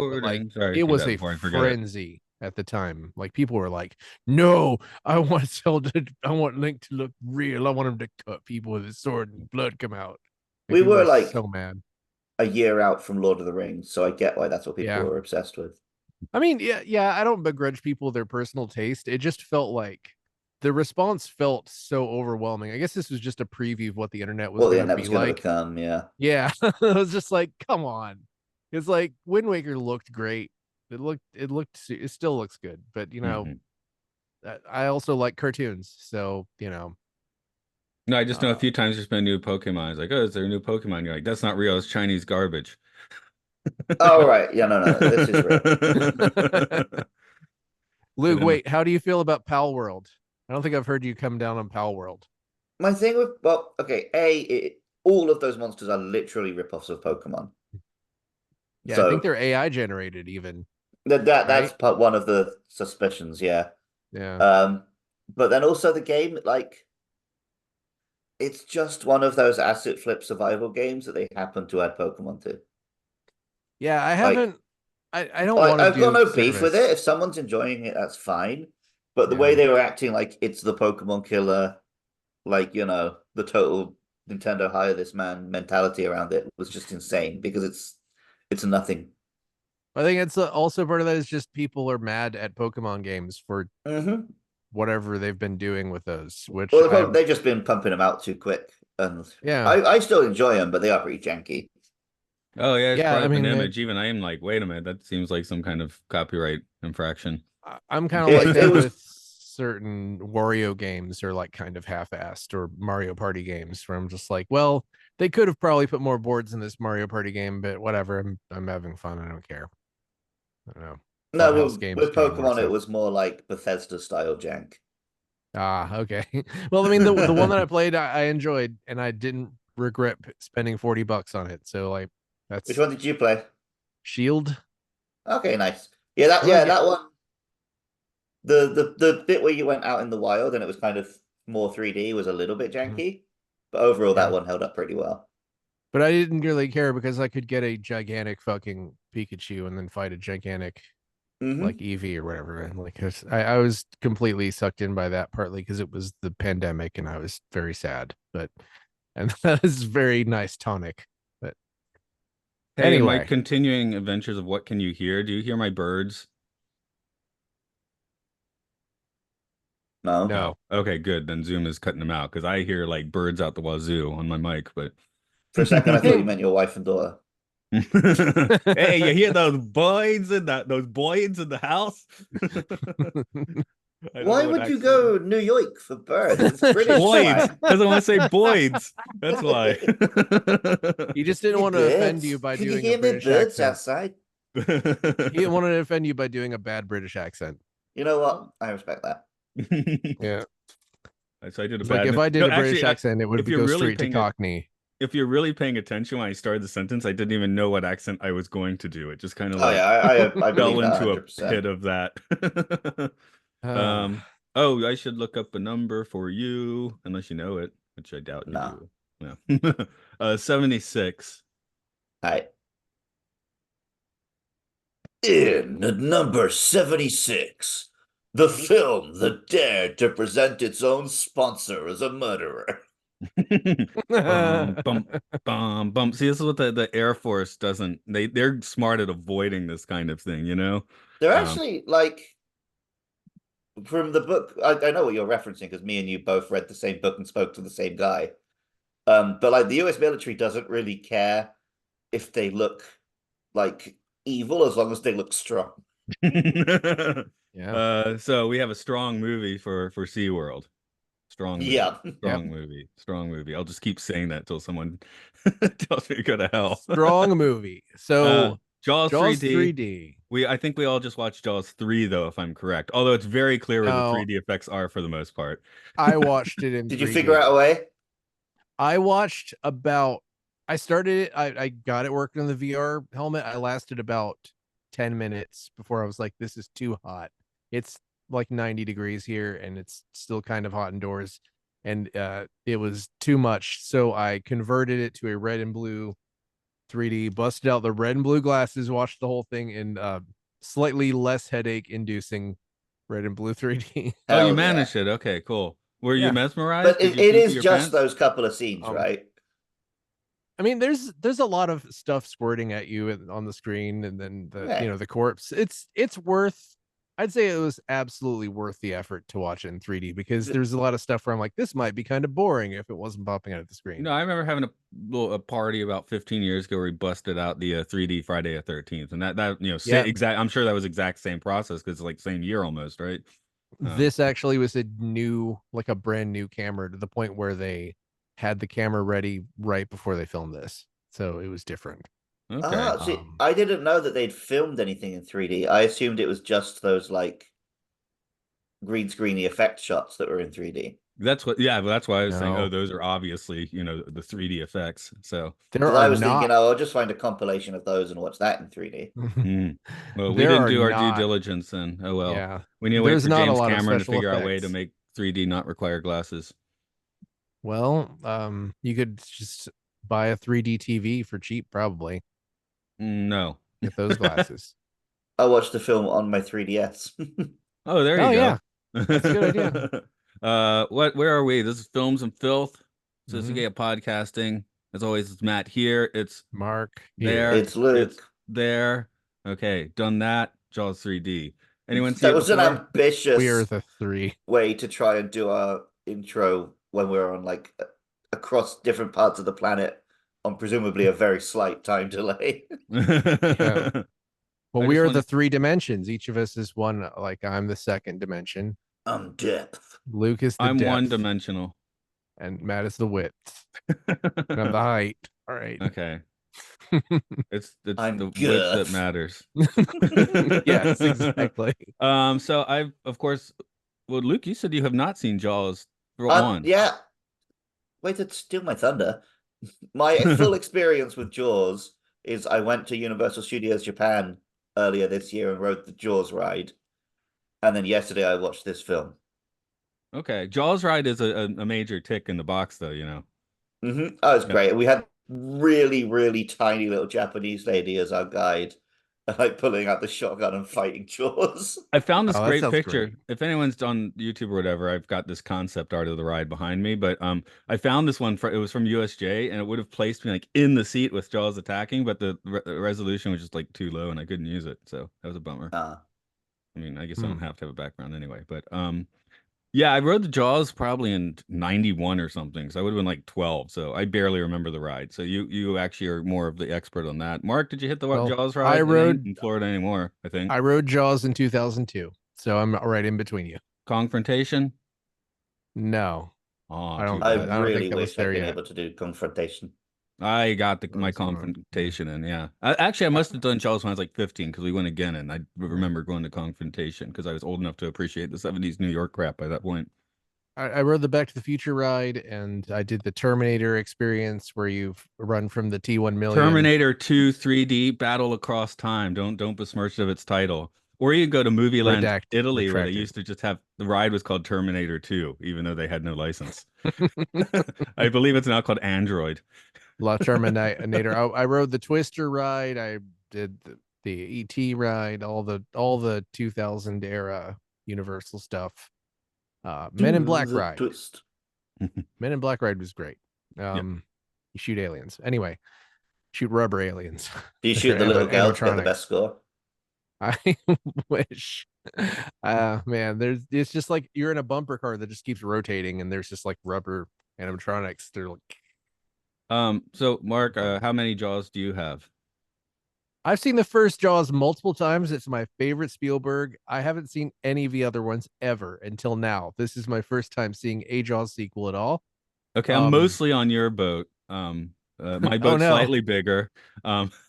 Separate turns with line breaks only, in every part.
But like
Recording. Sorry,
it
keep
was
that
a
before I forget it.
frenzy at the time. Like people were like, "No, I want I want Link to look real. I want him to cut people with his sword and blood come out." Like
We
people
were
were
like
so mad.
a year out from Lord of the Rings, so I get why that's what people
Yeah.
were obsessed with.
I mean, yeah, I don't begrudge people their personal taste. It just felt like the response felt so overwhelming. I guess this was just a preview of what the internet was
What the
going to
internet
be
was going to
like.
become, yeah.
Yeah, it was just like, come on. It's like Wind Waker looked great. It still looks good, but
Hmm.
I also like cartoons, so
No, I just know a
uh,
few times there's been a new Pokemon. It's like, oh, is there a new Pokemon? You're like, that's not real. It's Chinese garbage.
Oh, right. Yeah, no, no, this is real.
And
Luke,
then,
wait, how do you feel about Pal World? I don't think I've heard you come down on Pal World.
My thing with, well, okay, all of those monsters are literally ripoffs of Pokemon.
Yeah, I think
So
they're AI generated, even,
that's
right?
part one of the suspicions, yeah.
Yeah.
Um, but then also the game, like, it's just one of those asset flip survival games that they happen to add Pokemon to.
Yeah, I
Like,
haven't I don't want to
I've got
do
no beef with it.
service.
If someone's enjoying it, that's fine. But the way
Yeah.
they were acting like it's the Pokemon killer, like, the total Nintendo hire this man mentality around it was just insane because it's nothing.
I think it's also part of that is just people are mad at Pokemon games for
Hmm.
whatever they've been doing with those, which
Well,
I'm
they've just been pumping them out too quick, and
yeah.
I still enjoy them, but they are pretty janky.
oh yeah, it's
Yeah,
brought
I
up an
mean
image. Even I am like, wait a minute, that seems like some kind of copyright infraction.
I'm kind of like
It
that
was
with certain Wario games or like kind of half-assed or Mario Party games where I'm just like, well, they could have probably put more boards in this Mario Party game, but whatever. I'm having fun. I don't care. I don't know.
no
Funhouse games
with
do more
Pokemon, it
so.
was more like Bethesda style jank.
Ah, okay. Well, I mean, the one that I played, I enjoyed, and I didn't regret spending $40 on it. So like,
Which
that's
one did you play?
Shield.
Okay, nice. Yeah, that
I like
yeah,
it,
that one. The bit where you went out in the wild and it was kind of more 3D was a little bit
mhm,
janky, but overall that
yeah.
one held up pretty well.
But I didn't really care because I could get a gigantic fucking Pikachu and then fight a gigantic like
Hmm.
Eevee or whatever. And like, I was completely sucked in by that partly because it was the pandemic and I was very sad. But and that is very nice tonic. But
Hey, in my
anyway,
continuing adventures of what can you hear? Do you hear my birds?
No.
No.
no.
Okay, good. Then Zoom is cutting them out because I hear like birds out the wazoo on my mic, but
For a second
I
I thought you
think
meant your wife and daughter.
hey, you hear those boys in the house? I don't
Why
know what
would you
accent.
go New York for birds? It's British
Boys,
slang.
because I want to say boys. That's why.
he just didn't
Hey
want to offend you
birds,
by
can you
doing a
hear me
British
birds
accent.
outside?
He didn't want to offend you by doing a bad British accent.
You know what? I respect that.
Yeah.
So I did a
It's like if
bad.
I did
No,
a British
actually,
accent, it would
if you're
go
really
straight to
paying it,
Cockney.
if you're really paying attention when I started the sentence, I didn't even know what accent I was going to do. It just kind of
Oh yeah,
like
I believe
fell
that
into a
100%.
pit of that.
Ah,
Oh, I should look up a number for you, unless you know it, which I doubt you
No.
do. Yeah. 76.
All right. In at number 76, the film that dared to present its own sponsor as a murderer.
Bum, bum, bum, bum. See, this is what the Air Force doesn't. They're smart at avoiding this kind of thing, you know?
They're
Um,
actually like from the book. I know what you're referencing because me and you both read the same book and spoke to the same guy. But like the US military doesn't really care if they look like evil as long as they look strong.
yeah.
so we have a strong movie for SeaWorld. Strong movie.
Yeah.
Yep.
Strong movie. Strong movie. I'll just keep saying that till someone tells me to go to hell.
Strong movie.
Uh,
So
Jaws
Jaws
3D.
3D.
I think we all just watched Jaws 3 though, if I'm correct. Although it's very clear where the
No,
3D effects are for the most part.
I watched it in
Did you figure
3D.
out a way?
I watched about I started it, I got it working on the VR helmet. I lasted about 10 minutes before I was like, this is too hot. It's like 90 degrees here and it's still kind of hot indoors. And it was too much. So I converted it to a red and blue 3D, busted out the red and blue glasses, watched the whole thing in slightly less headache inducing red and blue 3D.
Oh, you
Hell yeah.
managed it. Okay, cool. Were you
Yeah.
mesmerized?
But
Did you
it
pee
is
your
just
pants?
those couple of scenes,
Um,
right?
I mean, there's a lot of stuff squirting at you on the screen, and then
Yeah.
the corpse. It's worth. I'd say it was absolutely worth the effort to watch it in 3D because there's a lot of stuff where I'm like, this might be kind of boring if it wasn't popping out of the screen.
No, I remember having a party about 15 years ago where we busted out the 3D Friday the 13th, and that
Yeah,
exact. I'm sure that was exact same process because it's like same year almost, right?
this actually was like a brand new camera to the point where they had the camera ready right before they filmed this, so it was different.
Okay,
Ah, see, I didn't know that they'd filmed anything in 3D. I assumed it was just those like green screeny effect shots that were in 3D.
that's what. Yeah, but that's why I was saying, oh,
No,
those are obviously the 3D effects. So,
there
Because
are
I was thinking,
not.
oh, I'll just find a compilation of those and watch that in 3D.
well, we
There
didn't
are
do our due
not.
diligence then. Oh well,
Yeah,
we need to wait
there's
for
not a
James
lot of
Cameron to
special
figure out a way to
effects.
make 3D not require glasses.
Well, you could just buy a 3D TV for cheap, probably.
No.
Get those glasses.
I watched the film on my 3DS.
Oh, there
Oh
you
yeah,
go.
that's a good idea.
Where are we? This is Films and Filth. So
Hmm.
get podcasting. As always, it's Matt here. It's
Mark here.
there.
It's
It's
Luke.
there. Okay, done that. Jaws 3D. Anyone see
That
it
was an
before?
We are
ambitious
the three.
way to try and do our intro when we were on like across different parts of the planet on presumably a very slight time delay.
Yeah. Well,
I
we
just
are
want
the three dimensions. Each of us is one. Like I'm the second dimension.
Depth.
Luke is the
I'm one
depth,
dimensional.
and Matt is the width. And I'm the height. All right.
Okay. It's
I'm
the width that
girth.
matters.
Yes, exactly.
So I've of course, well, Luke, you said you have not seen Jaws for one.
Yeah. Wait, to steal my thunder. My full experience with Jaws is I went to Universal Studios Japan earlier this year and rode the Jaws ride. And then yesterday I watched this film.
Okay, Jaws ride is a major tick in the box, though.
Oh, it was
Yeah.
great. We had really, really tiny little Japanese lady as our guide, like pulling out the shotgun and fighting Jaws.
I found this
Oh, that
great
sounds
picture.
great.
If anyone's on YouTube or whatever, I've got this concept art of the ride behind me. But I found this one it was from USJ, and it would have placed me like in the seat with Jaws attacking, but the resolution was just like too low, and I couldn't use it. So that was a bummer.
Ah.
I mean, I guess I
Hmm.
don't have to have a background anyway. But yeah, I rode the Jaws probably in 91 or something. So I would have been like 12. So I barely remember the ride. So you actually are more of the expert on that. Mark, did you hit the
Well,
Jaws
I
ride? It ain't
rode
in Florida anymore, I think.
I rode Jaws in 2002, so I'm right in between you.
Confrontation?
No,
Oh,
I
too
don't.
I
bad.
I don't think
really
I was
wish I'd
there
been
yet.
able to do confrontation.
I got my
Those are- yeah.
confrontation in, yeah. Actually, I must have done Jaws when I was like 15 because we went again, and I remember going to confrontation because I was old enough to appreciate the 70s New York crap by that point.
I rode the Back to the Future ride, and I did the Terminator experience where you run from the T-10000000.
Terminator 2 3D Battle Across Time. Don't besmirch it of its title. Or you go to Movie Land Italy where they
Retracted.
used to just have the ride was called Terminator 2, even though they had no license. I believe it's now called Android.
La Terminator. I rode the Twister ride. I did the ET ride. All the 2000 era Universal stuff. Men in
Do
Black
the
ride.
twist.
Men in Black ride was great.
Yeah.
You shoot aliens. Anyway, shoot rubber aliens.
Do you shoot the little girl to get the
Animatronic.
best score?
I wish. Man, it's just like you're in a bumper car that just keeps rotating, and there's just like rubber animatronics. They're like,
So Mark, how many Jaws do you have?
I've seen the first Jaws multiple times. It's my favorite Spielberg. I haven't seen any of the other ones ever until now. This is my first time seeing a Jaws sequel at all.
Okay, I'm mostly on your boat. My
Oh
boat's
no.
slightly bigger.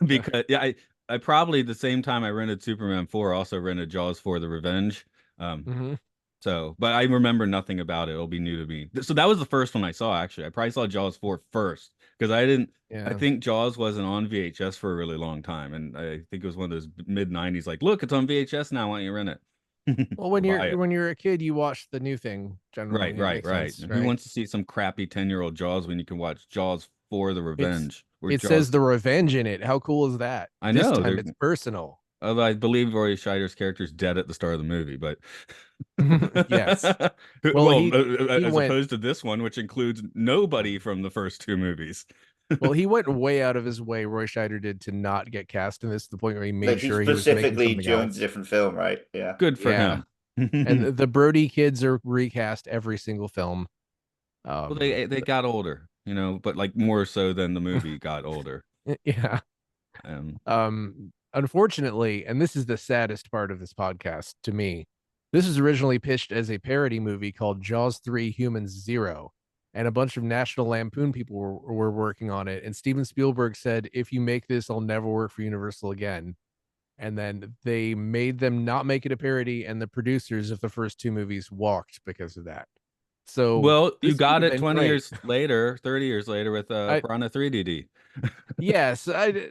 Because yeah, I probably the same time I rented Superman 4, also rented Jaws 4: The Revenge.
Mhm.
So, but I remember nothing about it. It'll be new to me. So that was the first one I saw, actually. I probably saw Jaws 4 first because I didn't. I
Yeah.
think Jaws wasn't on VHS for a really long time, and I think it was one of those mid '90s. Like, look, it's on VHS now. Why don't you rent it?
Well, when
Buy it.
you're a kid, you watch the new thing generally.
Right,
It
right,
makes
right.
sense,
And who
right?
wants to see some crappy 10-year-old Jaws when you can watch Jaws 4: The
It's
Revenge, where
It says
Jaws.
the revenge in it. How cool is that?
I
This
know.
time it's personal.
Although I believe Roy Scheider's character is dead at the start of the movie, but
Yes. Well,
well,
he
as
went
opposed to this one, which includes nobody from the first two movies.
well, he went way out of his way, Roy Scheider did, to not get cast in this, to the point where he made
Like he
sure he was making
specifically
something
joined a
else.
different film, right? Yeah.
Good for
Yeah.
him.
And the Brody kids are recast every single film.
Well, they got older, but like more so than the movie got older.
Yeah.
Um,
Unfortunately, and this is the saddest part of this podcast to me, this was originally pitched as a parody movie called Jaws 3 Humans Zero, and a bunch of National Lampoon people were working on it. And Steven Spielberg said, if you make this, I'll never work for Universal again. And then they made them not make it a parody, and the producers of the first two movies walked because of that. So
well, you
this could
got
have
it
been
20
great.
years later, 30 years later with
I
Piranha 3DD.
Yes, and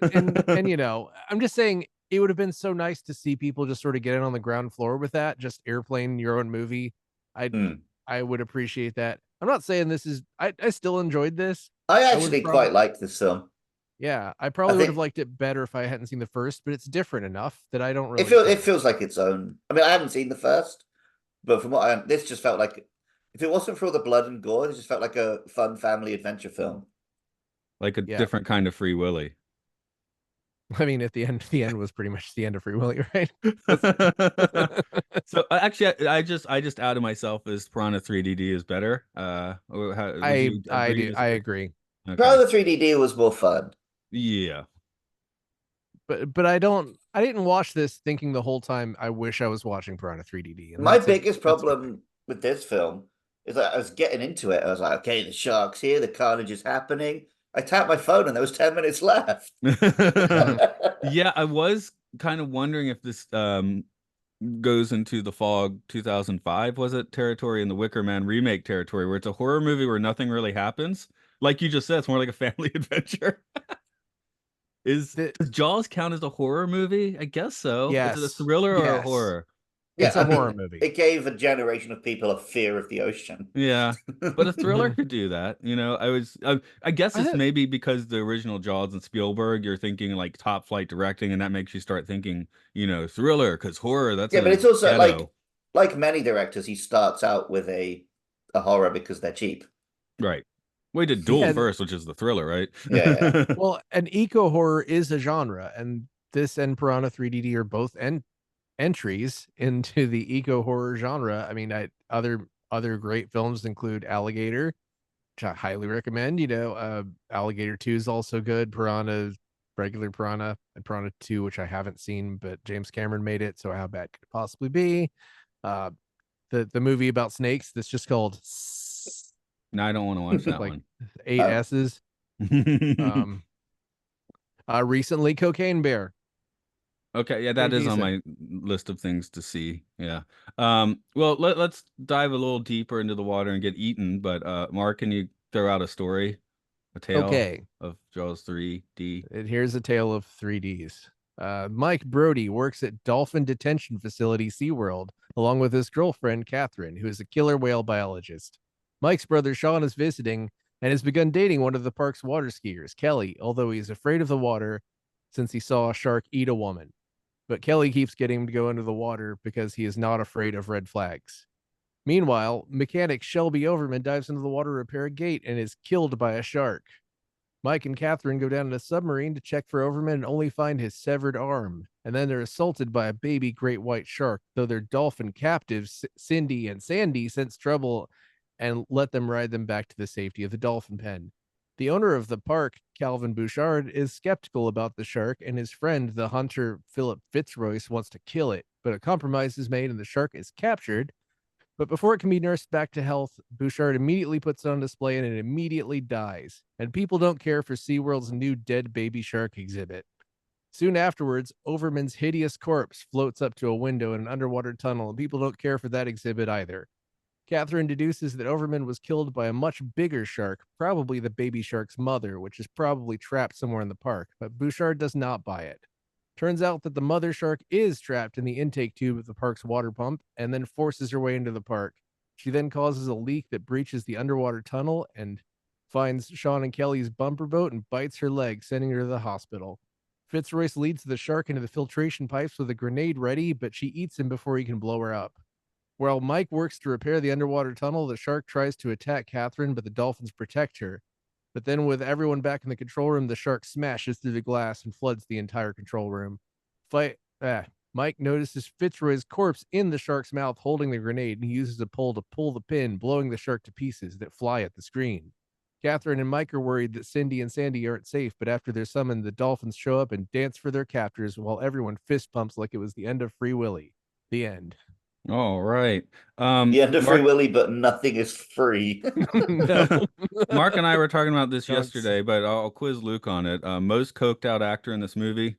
I'm just saying it would have been so nice to see people just sort of get in on the ground floor with that, just airplane your own movie. I
Hmm.
I would appreciate that. I'm not saying this is I still enjoyed this.
I
I would have
actually quite
probably
like this film.
yeah, I
I
probably would have
think
liked it better if I hadn't seen the first, but it's different enough that I don't
it
really
feels
care.
like its own. I mean, I haven't seen the first, but from what this just felt like if it wasn't for all the blood and gore, it just felt like a fun family adventure film.
Like a
Yeah.
different kind of Free Willy.
I mean, at the end was pretty much the end of Free Willy, right?
So actually, I just outed myself as Piranha 3DD is better. Would you
I
agree?
do I
Disagree?
agree.
Okay.
Probably the 3DD was more fun.
Yeah.
But I didn't watch this thinking the whole time I wish I was watching Piranha 3DD, and
My biggest
that's a good thing.
problem with this film is that I was getting into it. I was like, okay, the shark's here, the carnage is happening. I tapped my phone and there was 10 minutes left.
Yeah, I was kind of wondering if this goes into the Fog 2005, was it, territory, in the Wicker Man remake territory, where it's a horror movie where nothing really happens. Like you just said, it's more like a family adventure.
The,
Does Jaws count as a horror movie? I guess so. Is it a
yes,
thriller or a
yes,
horror?
it's
Yeah,
a
I
horror
mean,
movie.
it gave a generation of people a fear of the ocean.
Yeah. But a thriller could do that. I guess it's
I,
maybe because the original Jaws and Spielberg, you're thinking like top flight directing, and that makes you start thinking, thriller, because horror, that's
Yeah, but
a
it's also
ghetto.
like many directors, he starts out with a horror because they're cheap.
Right. We did Duel
and
first, which is the thriller, right?
Yeah,
well, an eco horror is a genre, and this and Piranha 3DD are both entries into the eco horror genre. I mean, other great films include Alligator, which I highly recommend. Alligator 2 is also good. Regular Piranha, and Piranha 2, which I haven't seen, but James Cameron made it, so how bad could it possibly be? Uh, the movie about snakes that's just called
No, I don't want to watch that
like
one.
8 S's. Um, Recently, Cocaine Bear,
Okay, yeah, that
pretty
is on
decent.
my list of things to see. Yeah. Well, let's dive a little deeper into the water and get eaten. But Mark, can you throw out a story, a tale
Okay,
of Jaws 3D?
and here's a tale of 3Ds. Mike Brody works at Dolphin Detention Facility SeaWorld along with his girlfriend, Catherine, who is a killer whale biologist. Mike's brother, Sean, is visiting and has begun dating one of the park's water skiers, Kelly, although he is afraid of the water since he saw a shark eat a woman. But Kelly keeps getting him to go into the water because he is not afraid of red flags. Meanwhile, mechanic Shelby Overman dives into the water to repair a gate and is killed by a shark. Mike and Catherine go down in a submarine to check for Overman and only find his severed arm. And then they're assaulted by a baby great white shark, though their dolphin captives, Cindy and Sandy, sense trouble and let them ride them back to the safety of the dolphin pen. The owner of the park, Calvin Bouchard, is skeptical about the shark, and his friend, the hunter Philip Fitzroyce, wants to kill it. But a compromise is made and the shark is captured. But before it can be nursed back to health, Bouchard immediately puts it on display and it immediately dies. And people don't care for SeaWorld's new dead baby shark exhibit. Soon afterwards, Overman's hideous corpse floats up to a window in an underwater tunnel, and people don't care for that exhibit either. Catherine deduces that Overman was killed by a much bigger shark, probably the baby shark's mother, which is probably trapped somewhere in the park, but Bouchard does not buy it. Turns out that the mother shark is trapped in the intake tube of the park's water pump and then forces her way into the park. She then causes a leak that breaches the underwater tunnel and finds Sean and Kelly's bumper boat and bites her leg, sending her to the hospital. Fitzroyce leads the shark into the filtration pipes with a grenade ready, but she eats him before he can blow her up. While Mike works to repair the underwater tunnel, the shark tries to attack Catherine, but the dolphins protect her. But then, with everyone back in the control room, the shark smashes through the glass and floods the entire control room. Mike notices Fitzroy's corpse in the shark's mouth holding the grenade, and he uses a pole to pull the pin, blowing the shark to pieces that fly at the screen. Catherine and Mike are worried that Cindy and Sandy aren't safe, but after they're summoned, the dolphins show up and dance for their captors while everyone fist pumps like it was the end of Free Willy. The end.
All right.
The end of Free
Mark,
Willy, but nothing is free.
No.
Mark and I were talking about this
Dunks.
yesterday, but I'll quiz Luke on it. Most coked out actor in this movie.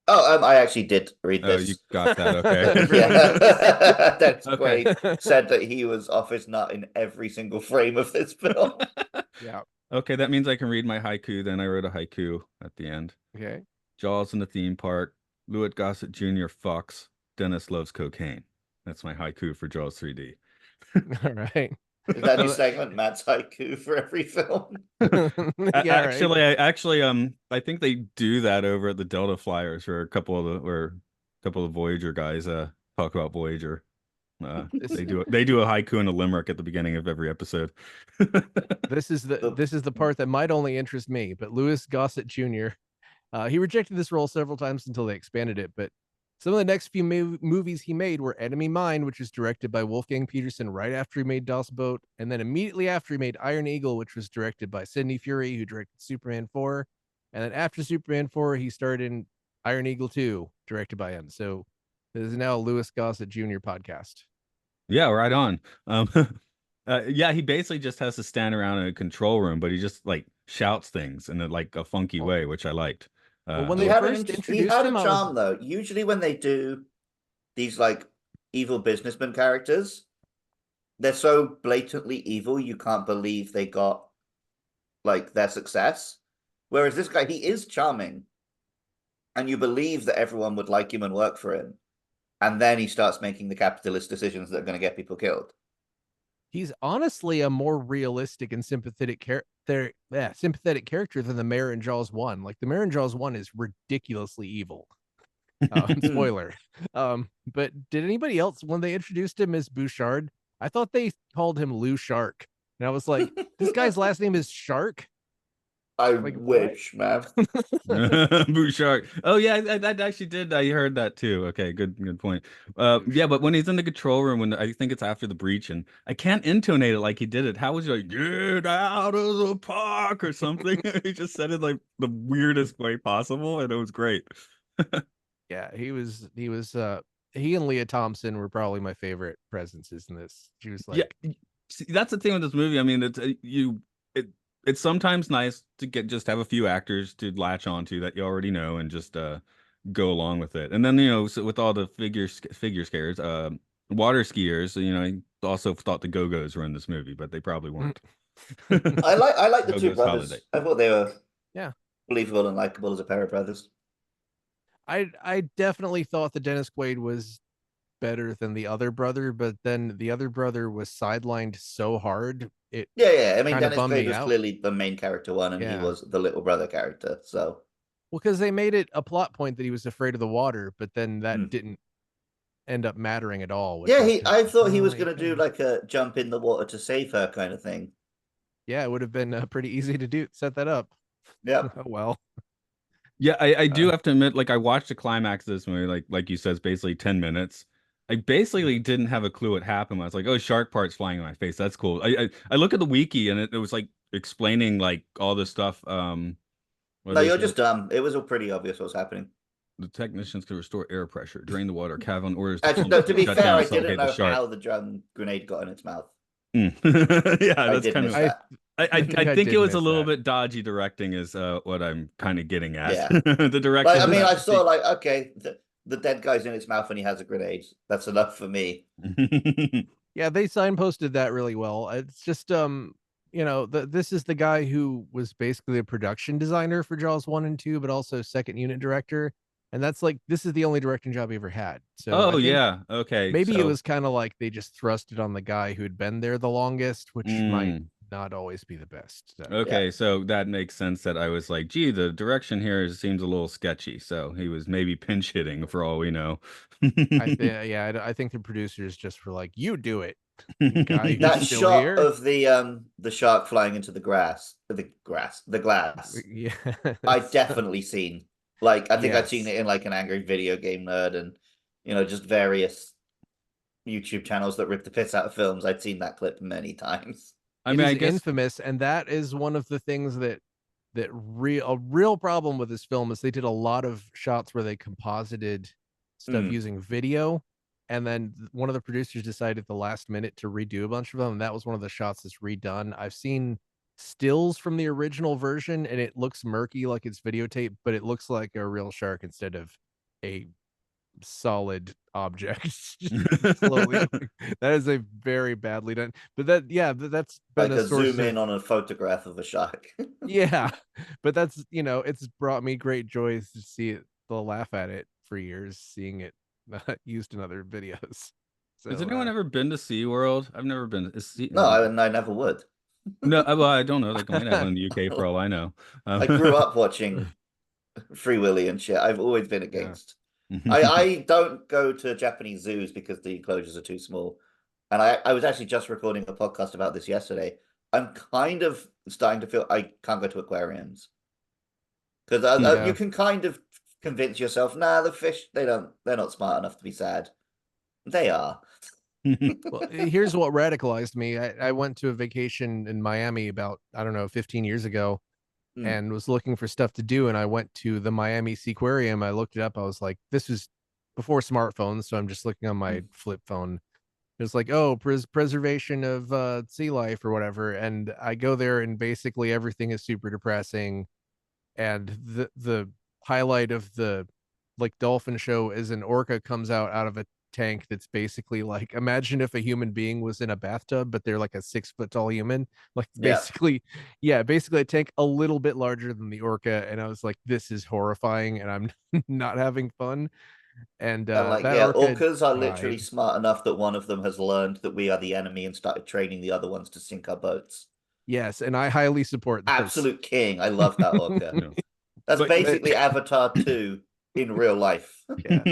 Oh, I actually did read
Oh,
this.
you got that. Okay.
Yeah, Dennis
Okay.
Quaid said that he was off his nut in every single frame of this film.
Yeah.
Okay, that means I can read my haiku. Then I wrote a haiku at the end.
Okay.
Jaws in the theme park. Lewitt Gossett Jr. fucks. Dennis loves cocaine. That's my haiku for Jaws 3D.
All right.
Is that new segment, Matt's haiku for every film?
Yeah, right.
I think they do that over at the Delta Flyers, where a couple of Voyager guys talk about Voyager. They do a haiku and a limerick at the beginning of every episode.
This is the part that might only interest me, but Louis Gossett Jr. He rejected this role several times until they expanded it, but some of the next few movies he made were Enemy Mine, which was directed by Wolfgang Peterson right after he made Das Boot, and then immediately after he made Iron Eagle, which was directed by Sidney Furie, who directed Superman 4. And then after Superman 4, he starred in Iron Eagle 2, directed by him. So this is now a Louis Gossett Jr. podcast.
Yeah, right on. Yeah, he basically just has to stand around in a control room, but he just like shouts things in a funky way, which I liked.
Well, when
He
they
had,
first
he
introduced
had
him,
a
I
charm,
was
though. Usually when they do these, like, evil businessman characters, they're so blatantly evil, you can't believe they got, like, their success. Whereas this guy, he is charming. And you believe that everyone would like him and work for him. And then he starts making the capitalist decisions that are going to get people killed.
he's honestly a more realistic and sympathetic character than the mayor in Jaws 1. Like the mayor in Jaws 1 is ridiculously evil. Spoiler. But did anybody else, when they introduced him as Bouchard, I thought they called him Lou Shark. And I was like, this guy's last name is Shark?
I
Like,
wish, man.
Bouchard. Oh yeah, that actually did. I heard that too. Okay, good point. Yeah, but when he's in the control room, when I think it's after the breach, and I can't intonate it like he did it. How was he like, get out of the park or something? He just said it like the weirdest way possible, and it was great.
Yeah, he and Leah Thompson were probably my favorite presences in this. She was like,
Yeah, see, that's the thing with this movie. I mean, it's sometimes nice to just have a few actors to latch onto that you already know and just go along with it. And then so with all the figure scares, water skiers, I also thought the Go-Go's were in this movie, but they probably weren't.
I like the two
Go-Go's
brothers.
Holiday.
I thought they were
yeah.
believable and likable as a pair of brothers.
I definitely thought that Dennis Quaid was better than the other brother, but then the other brother was sidelined so hard.
Yeah. I mean,
kind of
Dennis
bummed
Quaid
me
was
out.
clearly the main character one, and he
Yeah.
was the little brother character. So,
Well, because they made it a plot point that he was afraid of the water, but then that didn't end up mattering at all. Which
yeah,
was
I thought he was
like,
going to do like a jump in the water to save her kind of thing.
yeah, it would have been pretty easy to do. Set that up.
Yeah.
Oh well.
Yeah, I do have to admit, like I watched the climax of this movie, like you said, it's basically 10 minutes. I basically didn't have a clue what happened. I was like, oh, shark parts flying in my face. That's cool. I look at the wiki and it was like explaining like all this stuff.
No, you're just dumb. It was all pretty obvious what was happening.
The technicians could restore air pressure, drain the water. Cavan orders.
Actually, no, to be
shut
fair,
down
I
and
didn't
suffocate the
know
shark.
how the drum grenade got in its mouth.
Yeah,
I
that's
did
kind
miss
of.
that.
I
I
think
did
it was a
miss
little
that.
bit dodgy directing, is what I'm kind of getting at.
Yeah.
The direction.
Like, I mean, I saw like, okay, the dead guy's in its mouth and he has a grenade. That's enough for me.
Yeah, they signposted that really well. It's just this is the guy who was basically a production designer for Jaws 1 and 2, but also second unit director. And that's like, this is the only directing job he ever had. So I
Oh
think
yeah, okay.
maybe it
So,
was kind of like they just thrust it on the guy who'd been there the longest, which might not always be the best. So
Okay, so that makes sense that I was like, gee, the direction here seems a little sketchy. So he was maybe pinch hitting for all we know.
I think, yeah, I think the producers just were like, "You do it, guy who's
That
still
shot
here."
of the shark flying into the glass. I
Yes,
definitely seen. Like, I think I'd seen
yes.
it in like an angry video game nerd and just various YouTube channels that rip the piss out of films. I'd seen that clip many times.
I
It
mean, I
is
guess.
infamous, and that is one of the things that a real problem with this film is they did a lot of shots where they composited stuff
Mm.
using video, and then one of the producers decided at the last minute to redo a bunch of them, and that was one of the shots that's redone. I've seen stills from the original version, and it looks murky like it's videotape, but it looks like a real shark instead of a solid object slowly going. That is a very badly done, but that, yeah, that's been
Like
a
a
source
zoom
of,
in on a photograph of a shark.
yeah, but that's, it's brought me great joy to see it, to laugh at it for years, seeing it used in other videos.
Has
So
anyone ever been to SeaWorld? I've never been.
No, I never would.
No, well, I don't know. They might have one in the UK for all I know.
I grew up watching Free Willy and shit. I've always been
yeah.
against. I don't go to Japanese zoos because the enclosures are too small. And I was actually just recording a podcast about this yesterday. I'm kind of starting to feel I can't go to aquariums because you
Yeah.
can kind of convince yourself, nah, the fish they're not smart enough to be sad. They are.
Well, here's what radicalized me. I went to a vacation in Miami about, I don't know, 15 years ago,
Mm,
and was looking for stuff to do. And I went to the Miami Seaquarium. I looked it up. I was like, this was before smartphones. So I'm just looking on my
mm.
flip phone. It was like, oh, preservation of sea life or whatever. And I go there, and basically everything is super depressing. And the highlight of the like dolphin show is an orca comes out of a tank that's basically like, imagine if a human being was in a bathtub, but they're like a 6 foot tall human. Like
Yeah.
basically, yeah, basically a tank a little bit larger than the orca. And I was like, this is horrifying, and I'm not having fun. And
And like,
that
yeah,
orca
orcas are literally
died.
smart enough that one of them has learned that we are the enemy and started training the other ones to sink our boats.
Yes, and I highly support this.
Absolute king. I love that orca.
No.
That's
But
basically Avatar 2 in real life.
Yeah.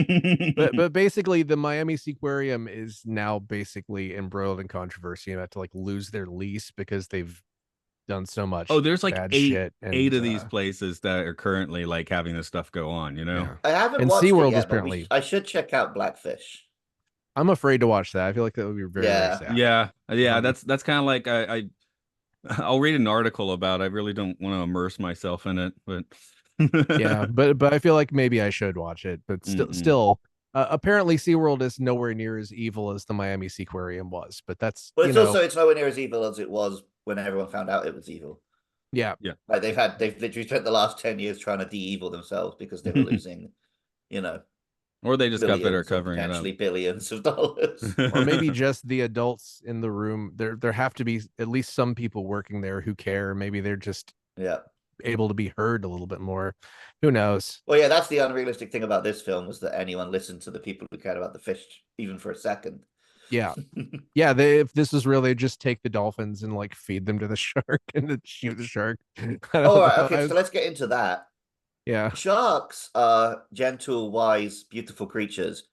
But basically the Miami Seaquarium is now basically embroiled in controversy and had to like lose their lease because they've done so
oh,
much
there's like
bad
eight
shit.
eight
And
of these places that are currently like having this stuff go on, you know?
yeah.
I haven't
And
watched it
SeaWorld is
yet, but
apparently,
I should check out Blackfish.
I'm afraid to watch that. I feel like that would be very, very
Yeah.
sad.
Yeah,
Um,
that's kind of like I'll read an article about it. I really don't want to immerse myself in it, but
yeah, but I feel like maybe I should watch it. But
Mm-mm.
still, apparently SeaWorld is nowhere near as evil as the Miami Seaquarium was. But that's,
But it's nowhere near as evil as it was when everyone found out it was evil.
yeah,
Yeah.
Like they've literally spent the last 10 years trying to de-evil themselves because they were losing, you know,
Or they just got better at
millions or
covering it up.
potentially billions of dollars.
or maybe just the adults in the room. There have to be at least some people working there who care. Maybe they're just
Yeah.
able to be heard a little bit more. Who knows?
Well, yeah, that's the unrealistic thing about this film was that anyone listened to the people who cared about the fish even for a second.
Yeah. Yeah, they, if this was real, they just take the dolphins and like feed them to the shark and then shoot the shark. I
All
don't
right,
know.
okay, so let's get into that.
Yeah.
Sharks are gentle, wise, beautiful creatures.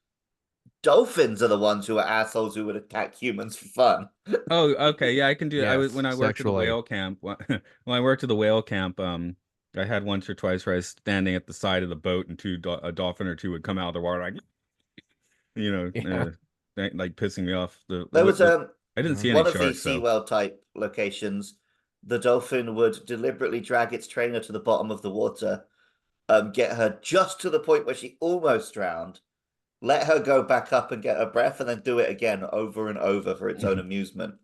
Dolphins are the ones who are assholes who would attack humans for fun.
Oh, okay, yeah, I can do it. I was
Yes,
when I worked at the
sexually.
whale camp. When I worked at the whale camp, I had once or twice where I was standing at the side of the boat, and a dolphin or two would come out of the water, like
Yeah.
like pissing me off.
There was
I didn't see any
one of these
sharks though.
SeaWorld type locations. The dolphin would deliberately drag its trainer to the bottom of the water, get her just to the point where she almost drowned, let her go back up and get her breath, and then do it again over and over for its own amusement.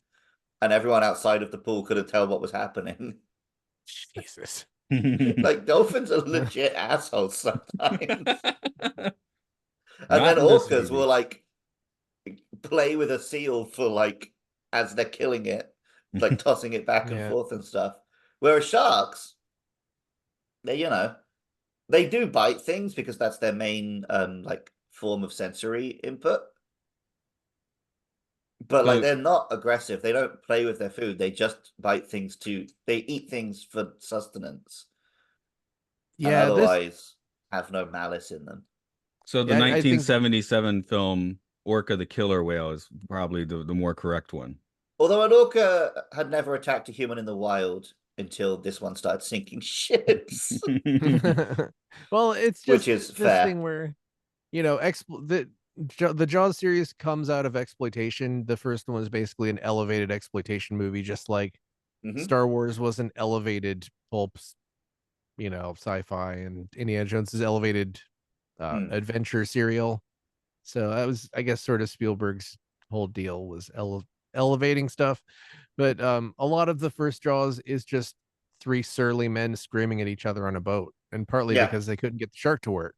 And everyone outside of the pool couldn't tell what was happening.
Jesus.
Like dolphins are legit assholes sometimes. And
Not
then
in this
orcas will
movie.
like play with a seal for like as they're killing it, like tossing it back and
Yeah.
forth and stuff. Whereas sharks, they they do bite things because that's their main like form of sensory input. But like
So
they're not aggressive. They don't play with their food. They just bite things to. They eat things for sustenance, and
Yeah, this
otherwise have no malice in them.
so the
yeah, I think
1977 film Orca the Killer Whale is probably the more correct one.
Although an orca had never attacked a human in the wild until this one started sinking ships,
well, it's
which
just
is
this
fair.
thing where, you know, the Jaws series comes out of exploitation. The first one was basically an elevated exploitation movie, just like
Hmm.
Star Wars was an elevated pulp, you know, sci-fi, and Indiana Jones is elevated
Hmm.
adventure serial. So that was, I guess, sort of Spielberg's whole deal was elevating stuff. But a lot of the first Jaws is just three surly men screaming at each other on a boat, and partly
Yeah,
because they couldn't get the shark to work,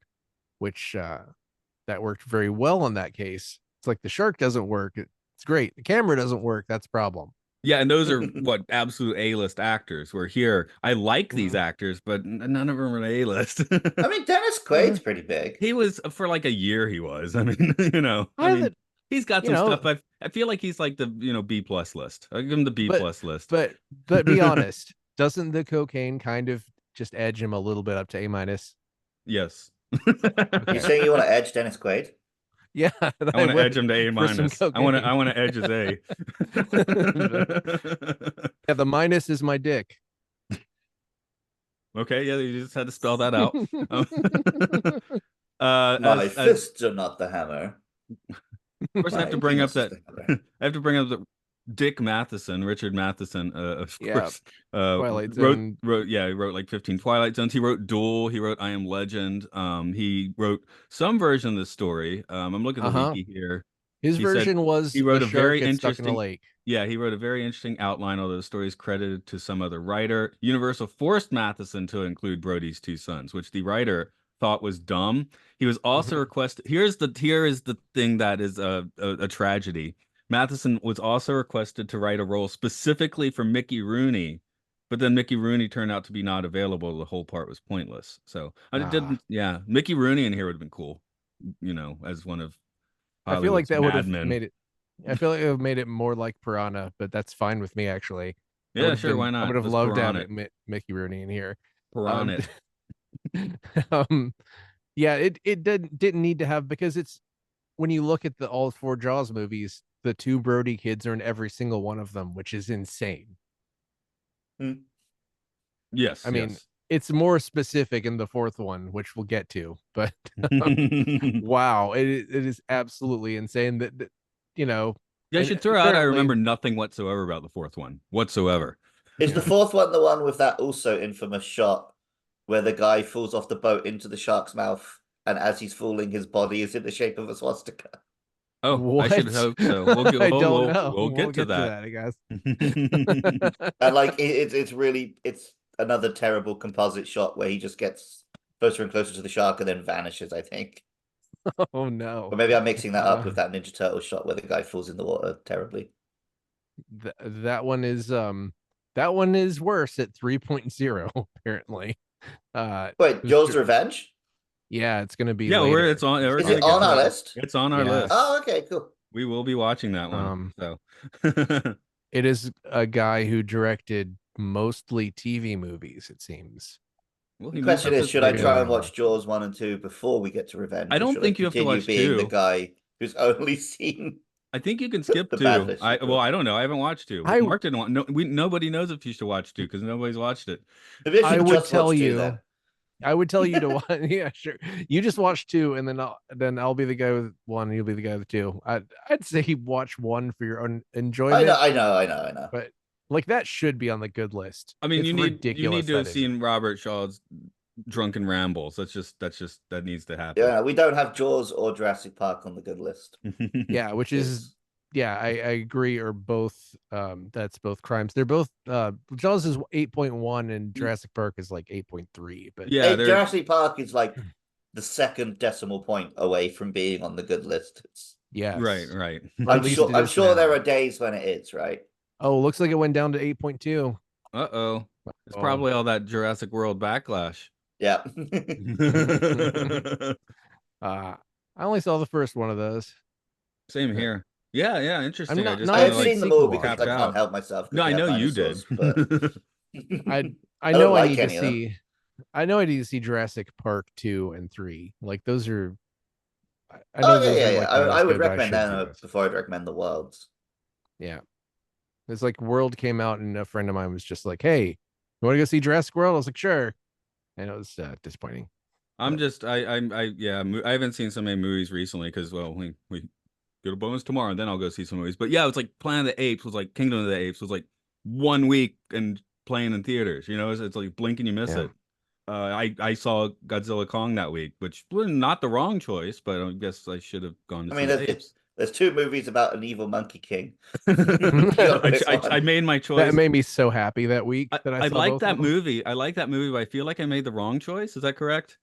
which that worked very well in that case. It's like the shark doesn't work. It's great. The camera doesn't work. That's a problem.
Yeah, and those are what absolute A-list actors. Where here, I like these
Mhm.
actors, but none of them are A-list.
I mean Dennis
Uh,
Quaid's pretty big.
He was for like a year. He was. I mean, I
I
mean,
that
he's got
you
some
know,
stuff. I feel like he's like the B plus list. I give him the B
but
plus list.
but but be honest, doesn't the cocaine kind of just edge him a little bit up to A minus?
Yes.
You
Okay.
saying you want to edge Dennis Quaid?
Yeah,
I
I
want to edge
would
him to A
for some
minus. I
cocaine.
want to edge his A.
Yeah, the minus is my dick.
Okay, yeah, you just had to spell that out. Um,
My
as
fists are not the hammer.
of course, I have to
My
bring up
penis is
that
the hammer.
I have to bring up the Dick Matheson, Richard Matheson, of
Yeah,
course,
Twilight Zone.
he wrote like 15 Twilight Zones. He wrote Duel. He wrote I Am Legend. He wrote some version of the story. I'm looking at the
Uh-huh.
wiki here.
His
He said
version
he
was the
wrote a
shark
very
gets stuck in a
interesting,
lake.
yeah, he wrote a very interesting outline, although the story is credited to some other writer. Universal forced Matheson to include Brody's two sons, which the writer thought was dumb. He was also
Mhm.
requested. Here is the thing that is a tragedy. Matheson was also requested to write a role specifically for Mickey Rooney, but then Mickey Rooney turned out to be not available. The whole part was pointless. So I
Ah,
didn't. Yeah, Mickey Rooney in here would have been cool, as one of
I feel like
Hollywood's
that would have
madmen.
made it. I feel like it would have made it more like Piranha, but that's fine with me actually.
Yeah, sure, why
I
not?
would have
Let's
loved to have
piranha it.
Mickey Rooney in here.
Piranha
Um,
it.
um, yeah, it didn't need to have, because it's, when you look at the all four Jaws movies, the two Brody kids are in every single one of them, which is insane.
Hmm.
I
Yes,
mean,
yes.
it's more specific in the fourth one, which we'll get to, but
Yeah,
wow, it is absolutely insane that you know,
I
and
should throw out I
apparently,
remember nothing whatsoever about the fourth one. Whatsoever.
Is the
yeah.
fourth one the one with that also infamous shot where the guy falls off the boat into the shark's mouth, and as he's falling, his body is in the shape of a swastika?
Oh, I should
What?
hope so. We'll get
I don't know.
we'll
We'll
get to
get to
that.
And
that, I guess.
like it's really it's another terrible composite shot where he just gets closer and closer to the shark and then vanishes, I think.
Oh no.
Or maybe I'm mixing that up
Uh,
with that Ninja Turtle shot where the guy falls in the water terribly.
that one is that one is worse at 3.0 apparently.
Wait, Jaws Revenge?
Yeah, it's gonna be
Yeah,
later. It's
we're
Is
gonna
it
get
on
to
our
that.
list?
It's on our
Yeah.
list.
Oh, okay, cool.
We will be watching that one.
Um,
So
it is a guy who directed mostly TV movies, it seems.
well,
The
he moved
question
up
is,
his
should I
weight
try and
along.
watch Jaws 1 and 2 before we get to
I
Revenge, or
don't
should I
think you have to
continue
watch
being the
two.
guy who's only seen
I think you can skip
the Bad
two.
Fish sequel?
I don't know. I haven't watched two.
I
Mark didn't want. No, nobody knows if you should watch two because nobody's watched it.
Maybe I
I
should
would
just
tell
watch 2
you
then.
I would tell you to watch. Yeah, sure. You just watch two, and then I'll be the guy with one, and you'll be the guy with two. I'd say watch one for your own
I know,
enjoyment,
I know, I know, I know.
but like that should be on the good list.
I mean,
It's
you need
ridiculous
to have
that isn't.
seen Robert Shaw's drunken rambles. That needs to happen.
Yeah, we don't have Jaws or Jurassic Park on the good list,
Yeah, which
which
is,
is
yeah, I agree. Or both. That's both crimes. They're both. Jaws is 8.1 and Jurassic Park is like 8.3. But
Yeah, they're
Jurassic Park is like the second decimal point away from being on the good list.
right,
yes,
right.
or at least it
I'm
is
sure there are
now.
days when it is, right?
Oh, looks like it went down to 8.2.
Uh-oh. It's
Oh.
probably all that Jurassic World backlash.
Yeah.
I only saw the first one of those.
Same
Uh,
here. Yeah,
I'm
interesting. I
not
just
not
I
a
kind
have
of
big
like
seen the
sequel
movies because I
tapped
watcher.
can't
out.
help myself
No,
because they
I
have
know you did.
dinosaurs, but
I
I
know
don't
I
like
need to
any of them.
see I know I need to see Jurassic Park 2 and 3. Like those are I know
Oh yeah,
those
yeah,
are
yeah.
like
I would
milestones I
recommend
should
them
see those.
before I'd recommend the Worlds.
Yeah. It's like World came out and a friend of mine was just like, "Hey, you want to go see Jurassic World?" I was like, "Sure." And it was disappointing.
I'm
But
just yeah, I haven't seen so many movies recently because well we get a bonus tomorrow and then I'll go see some movies. But yeah, it's like Planet of the Apes was like Kingdom of the Apes was like 1 week and playing in theaters. You know, it's like blink and you miss
yeah.
it. I saw Godzilla Kong that week, which was not the wrong choice, but I guess I should have gone to
I
see
mean,
the apes.
there's two movies about an evil monkey king. You gotta pick
I
one.
made my
That
choice.
made me so happy that week that I
I
saw
like
both of
that
them.
movie. I like that movie, but I feel like I made the wrong choice. Is that correct?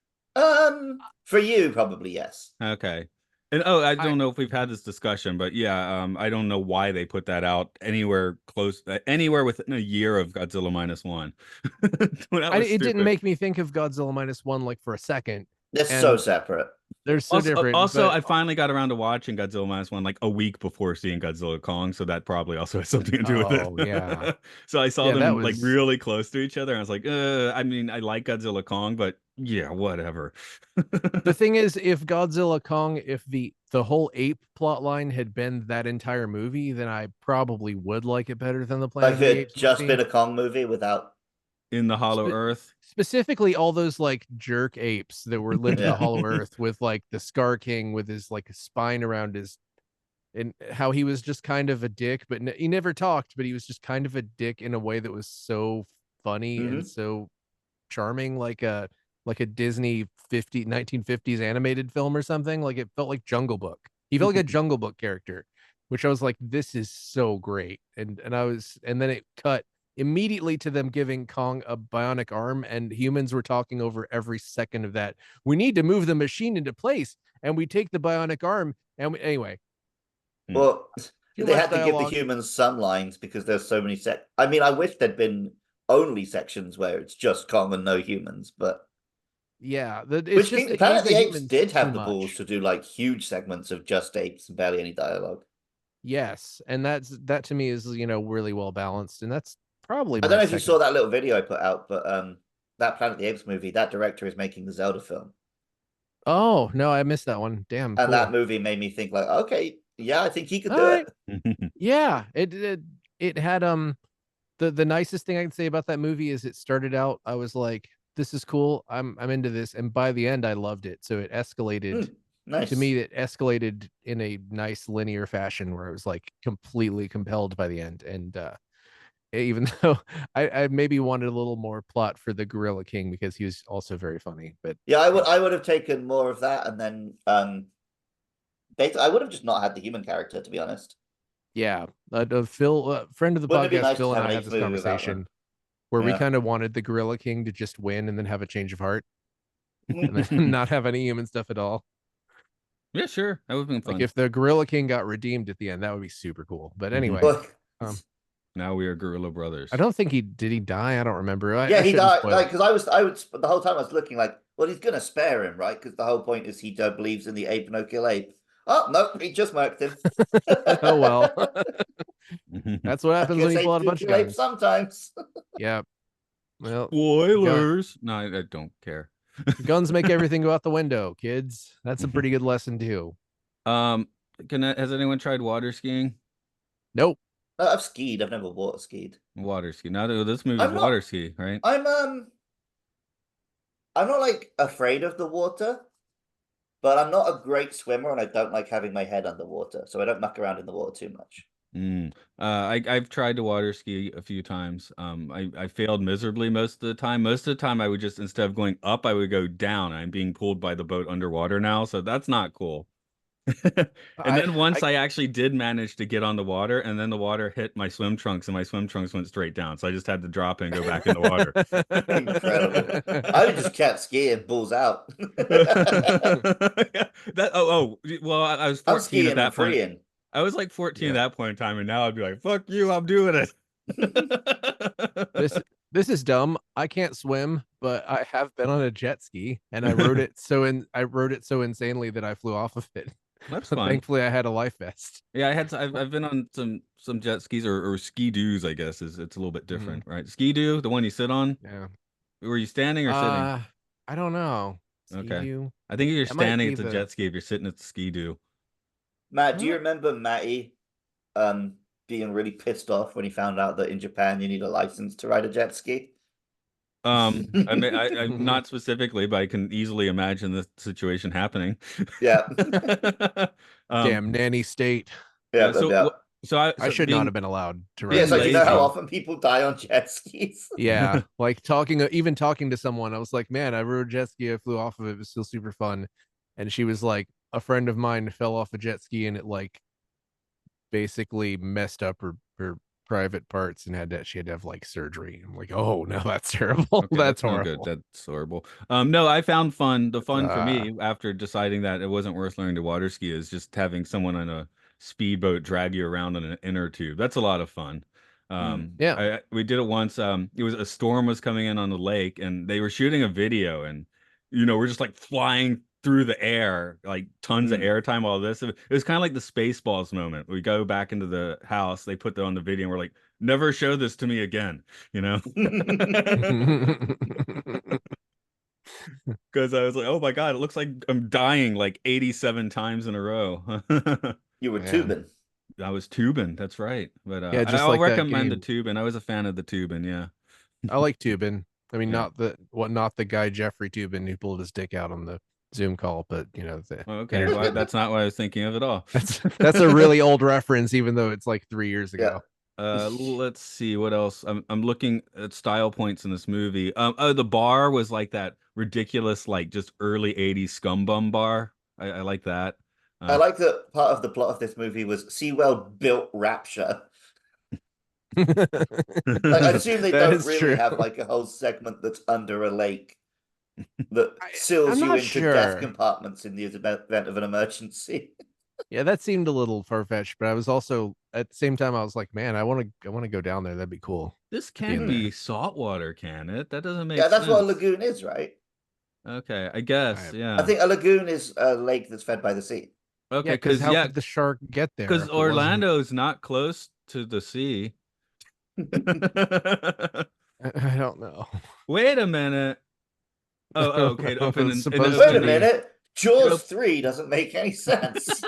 For you, probably yes.
Okay. And oh, I
I
don't know if we've had this discussion, but yeah, I don't know why they put that out anywhere close, anywhere within a year of Godzilla minus one. That was
it didn't
stupid.
make me think of Godzilla minus one like for a second.
They're so
And
separate.
they're so different,
Also,
but
I finally got around to watching Godzilla minus one like a week before seeing Godzilla Kong, so that probably also has something to do with
oh yeah.
it. So I saw
Yeah, that
them like
was
really close to each other, and I was like, I mean, I like Godzilla Kong, but yeah, whatever.
the thing is, if Godzilla Kong, if the whole ape plot line had been that entire movie, then I probably would like it better than the
Like
Planet
if
of the
it had
Apes
just been
movie.
a Kong movie without.
In the Hollow
Spe-
Earth.
Specifically all those like jerk apes that were lived in the
Yeah.
Hollow Earth with like the Scar King with his like spine around his and how he was just kind of a dick, but he never talked, but he was just kind of a dick in a way that was so funny and
Hmm.
so charming, like a Disney 1950s animated film or something. Like it felt like Jungle Book. He felt like a Jungle Book character, which I was like, this is so great. And then it cut immediately to them giving Kong a bionic arm, and humans were talking over every second of that. We need to move the machine into place, and we take the bionic arm, anyway,
Well,
too
they
much
had to give the
dialogue.
humans some lines because there's so many I mean, I wish there'd been only sections where it's just Kong and no humans, but
Yeah, it's
which
just it
Planet
gave
of
the
the Apes
humans
did
too
have the balls
much.
to do like huge segments of just apes and barely any dialogue.
Yes, and that to me is really well balanced, and that's probably
I
my
don't know if you saw
second.
that little video I put out, but that Planet of the Apes movie, that director is making the Zelda film.
Oh no, I missed that one. Damn,
And that
cool.
movie made me think like, okay, yeah, I think he could
All
do it.
right, yeah, it had the nicest thing I can say about that movie is it started out I was like, this is cool, I'm into this, and by the end I loved it. So it escalated to
Nice.
me. It escalated in a nice linear fashion where it was like completely compelled by the end, and even though I maybe wanted a little more plot for the Gorilla King because he was also very funny. But
Yeah,
yeah,
I would have taken more of that, and then I would have just not had the human character, to be honest.
yeah. Phil, friend of the
Wouldn't it be
podcast,
nice
Phil
to
and
have
I
an
had
apes
this
movie without one?
conversation where we
Yeah.
kind of wanted the Gorilla King to just win and then have a change of heart and then not have any human stuff at all.
Yeah, sure. That would have been
Like
fun.
if the Gorilla King got redeemed at the end, that would be super cool. But anyway,
Well,
um,
Now we are Gorilla
I
Brothers.
don't think he did. He die? I don't remember.
yeah,
I
he
shouldn't
died.
spoil
Like,
it.
because I would, the whole time I was looking like, well, he's gonna spare him, right? Because the whole point is he believes in the ape no kill ape. Oh no, he just murked him.
Oh well, that's what
I
happens when
guess
you pull
apes
out a
do
bunch of
kill apes
guns.
sometimes.
Yeah. Well, gun
Spoilers. No, I don't care.
guns make everything go out the window, kids. That's a pretty good lesson too.
Um, has anyone tried water skiing?
Nope.
I've skied. I've never water skied.
Water ski. Now this movie's
I'm
water
not.
ski, right?
I'm not like afraid of the water, but I'm not a great swimmer, and I don't like having my head underwater, so I don't muck around in the water too much.
Mm. I've tried to water ski a few times. I failed miserably most of the time. Most of the time, I would just instead of going up, I would go down. I'm being pulled by the boat underwater now, so that's not cool. And
I
then once
I
I actually did manage to get on the water, and then the water hit my swim trunks, and my swim trunks went straight down. So I just had to drop it and go back in the water.
Incredible. I would just kept skiing, balls out.
That well, I was
I'm
14 at
skiing and
that point.
freeing.
I was like 14 at
yeah.
that point in time, and now I'd be like, "Fuck you, I'm doing it."
This this is dumb. I can't swim, but I have been on a jet ski and I rode it so insanely that I flew off of it.
That's fun.
Thankfully, I had a life vest.
Yeah, I've been on some jet skis or ski doos, I guess it's a little bit different, right? Ski doo, the one you sit on.
Yeah.
Were you standing or sitting?
I don't know. Ski
Okay.
do.
I think if you're
That might
standing,
be
it's a
the.
jet ski. If you're sitting, it's a ski doo.
Matt, do you
Huh?
remember Matty being really pissed off when he found out that in Japan you need a license to ride a jet ski?
I mean, I not specifically, but I can easily imagine the situation happening.
Yeah.
um,
Damn nanny state.
Yeah,
so
yeah.
I
so
should not have been allowed to
Yeah,
ride a
it's
being
like,
jet
you know how
ski.
lazy.
often people die on jet skis?
Yeah, like even talking to someone, I was like, man, I rode a jet ski. I flew off of it. It was still super fun. And she was like, a friend of mine fell off a jet ski and it like basically messed up her private parts and she had to have like surgery. I'm like, oh no, that's terrible.
Okay,
That's
that's no good.
horrible.
That's horrible. No, I found the fun for
Uh,
me after deciding that it wasn't worth learning to water ski is just having someone on a speedboat drag you around on an inner tube. That's a lot of fun.
yeah.
We did it once. It was a storm was coming in on the lake, and they were shooting a video, and we're just like flying through the air, like tons of airtime. All this, it was kind of like the Spaceballs moment. We go back into the house, they put that on the video, and we're like, never show this to me again, you know. Because I was like, oh my God, it looks like I'm dying like 87 times in a row.
You were
Man.
tubing.
I was tubing, that's right. But
Yeah, just
I'll
like that
recommend the
game.
tubing. I was a fan of the tubing, yeah.
I like Tubin. I mean,
Yeah.
not the guy Jeffrey Tubin who pulled his dick out on the Zoom call, but the
Okay, well,
entertainment.
that's not what I was thinking of at all.
That's a really old reference, even though it's like 3 years
Yeah.
ago.
Let's see what else. I'm looking at style points in this movie. Oh, the bar was like that ridiculous, like just early '80s scum bum bar. I like that.
I
Uh,
like that part of the plot of this movie was Sewell built Rapture. Like, I assume they
That
don't
is
really
true.
have like a whole segment that's under a lake that
I'm
seals you
not
into death
sure.
compartments in the event of an emergency.
Yeah, that seemed a little far fetched, but I was also at the same time I was like, man, I want to go down there. That'd be cool
This
to be in
can't be
there.
salt water, can it? That doesn't
Yeah,
make
that's what a
sense.
lagoon is, right?
Okay, I guess,
I,
I
yeah.
think a lagoon is a lake that's fed by the sea.
yeah,
Okay,
because
because
how
yeah,
could the shark get there
because
if it wasn't?
Orlando's not close to the sea.
I don't know.
Wait a minute.
I
Oh,
don't
okay. It
know if it
opened
was
and it
supposed to
Wait a
opened.
be.
minute.
It
Jaws
op
3 doesn't make any sense.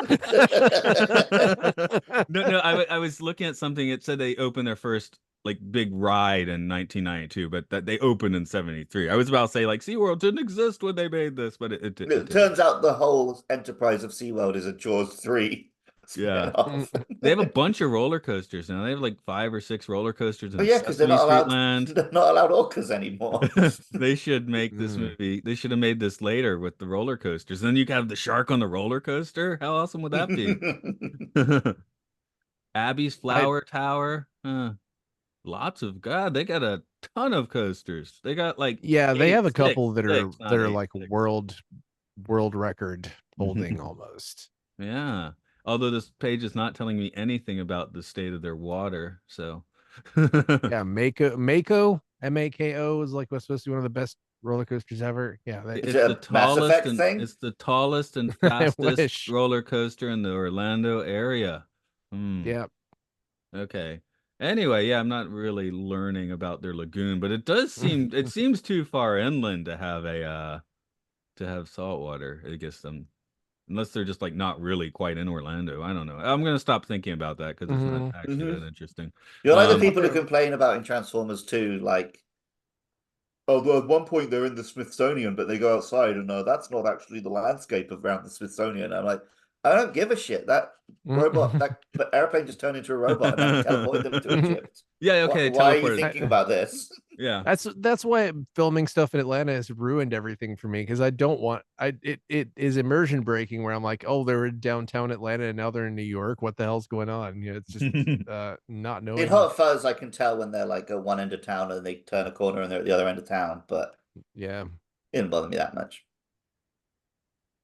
No, I was looking at something. It said they opened their first like big ride in 1992, but that they opened in 73. I was about to say like SeaWorld didn't exist when they made this, but it
It
didn't.
turns out the whole enterprise of SeaWorld is a Jaws 3
Yeah.
spin-off.
They have a bunch of roller coasters now. They have like 5 or 6 roller coasters
Oh
in
yeah, because
Sesame Street Land.
they're not allowed orcas anymore.
They should make this
Mm.
movie. They should have made this later with the roller coasters. Then you could have the shark on the roller coaster. How awesome would that be? Abby's
I
Flower Tower. Lots of God. They got a ton of coasters. They got like
Yeah, they
eight,
have a
six,
couple
six,
that
not
are
eight,
like
six.
world record holding almost.
Yeah. Although this page is not telling me anything about the state of their water, so
Yeah, Mako Mako is like what's supposed to be one of the best roller coasters ever. Yeah,
Is
it's
it
the
a Mass
tallest
Effect
and
thing?
it's the tallest and
I
fastest
wish.
roller coaster in the Orlando area. Hmm.
Yeah.
Okay. Anyway, yeah, I'm not really learning about their lagoon, but it seems too far inland to have a to have salt water. I guess unless they're just like not really quite in Orlando. I don't know. I'm gonna stop thinking about that because it's not
Hmm.
actually that interesting.
You're like the
I
Um,
people who
wonder.
complain about in Transformers 2, like, oh, well, at one point they're in the Smithsonian, but they go outside and that's not actually the landscape around the Smithsonian. I'm like, I don't give a shit. That airplane just turned into a robot and then teleported them to Egypt.
yeah,
Why,
okay,
why are you
teleported.
thinking
I,
about this?
Yeah.
that's why filming stuff in Atlanta has ruined everything for me because I don't want it is immersion breaking where I'm like, oh, they're in downtown Atlanta and now they're in New York. What the hell's going on? It's just not
In
knowing.
Hot Fuzz, I can tell when they're like at one end of town and they turn a corner and they're at the other end of town, but
Yeah.
it didn't bother me that much.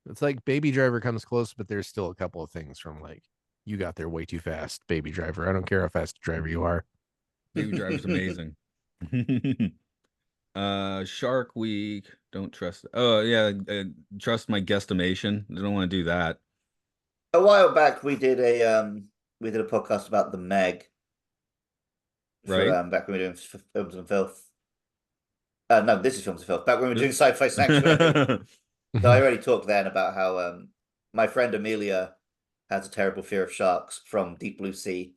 It's like Baby Driver comes close, but there's still a couple of things from like you got there way too fast, Baby Driver. I don't care how fast a driver you are.
Baby Driver's amazing. Shark Week. Don't trust. Oh yeah, trust my guesstimation. I don't want to do that.
A while back we did a podcast about the Meg for
Right?
back when we were doing films and filth. No, this is films and filth. Back when we were doing
This
Sci-Fi Sanctuary. So I already talked then about how my friend Amelia has a terrible fear of sharks from Deep Blue Sea.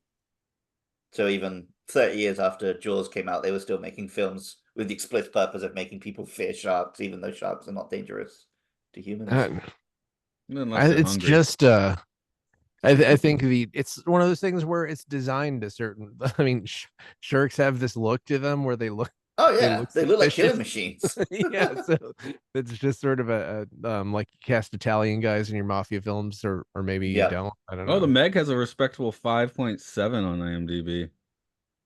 So even 30 years after Jaws came out, they were still making films with the explicit purpose of making people fear sharks, even though sharks are not dangerous to humans.
Unless they're
It's
hungry.
just I think it's one of those things where it's designed a certain. I mean, sharks have this look to them where
Oh
they
yeah,
look
they look like
suspicious.
killing machines.
Yeah, so it's just sort of like you cast Italian guys in your mafia films, or maybe you
Yeah.
don't. I don't
Oh, the
know.
Meg has a respectable 5.7 on IMDb.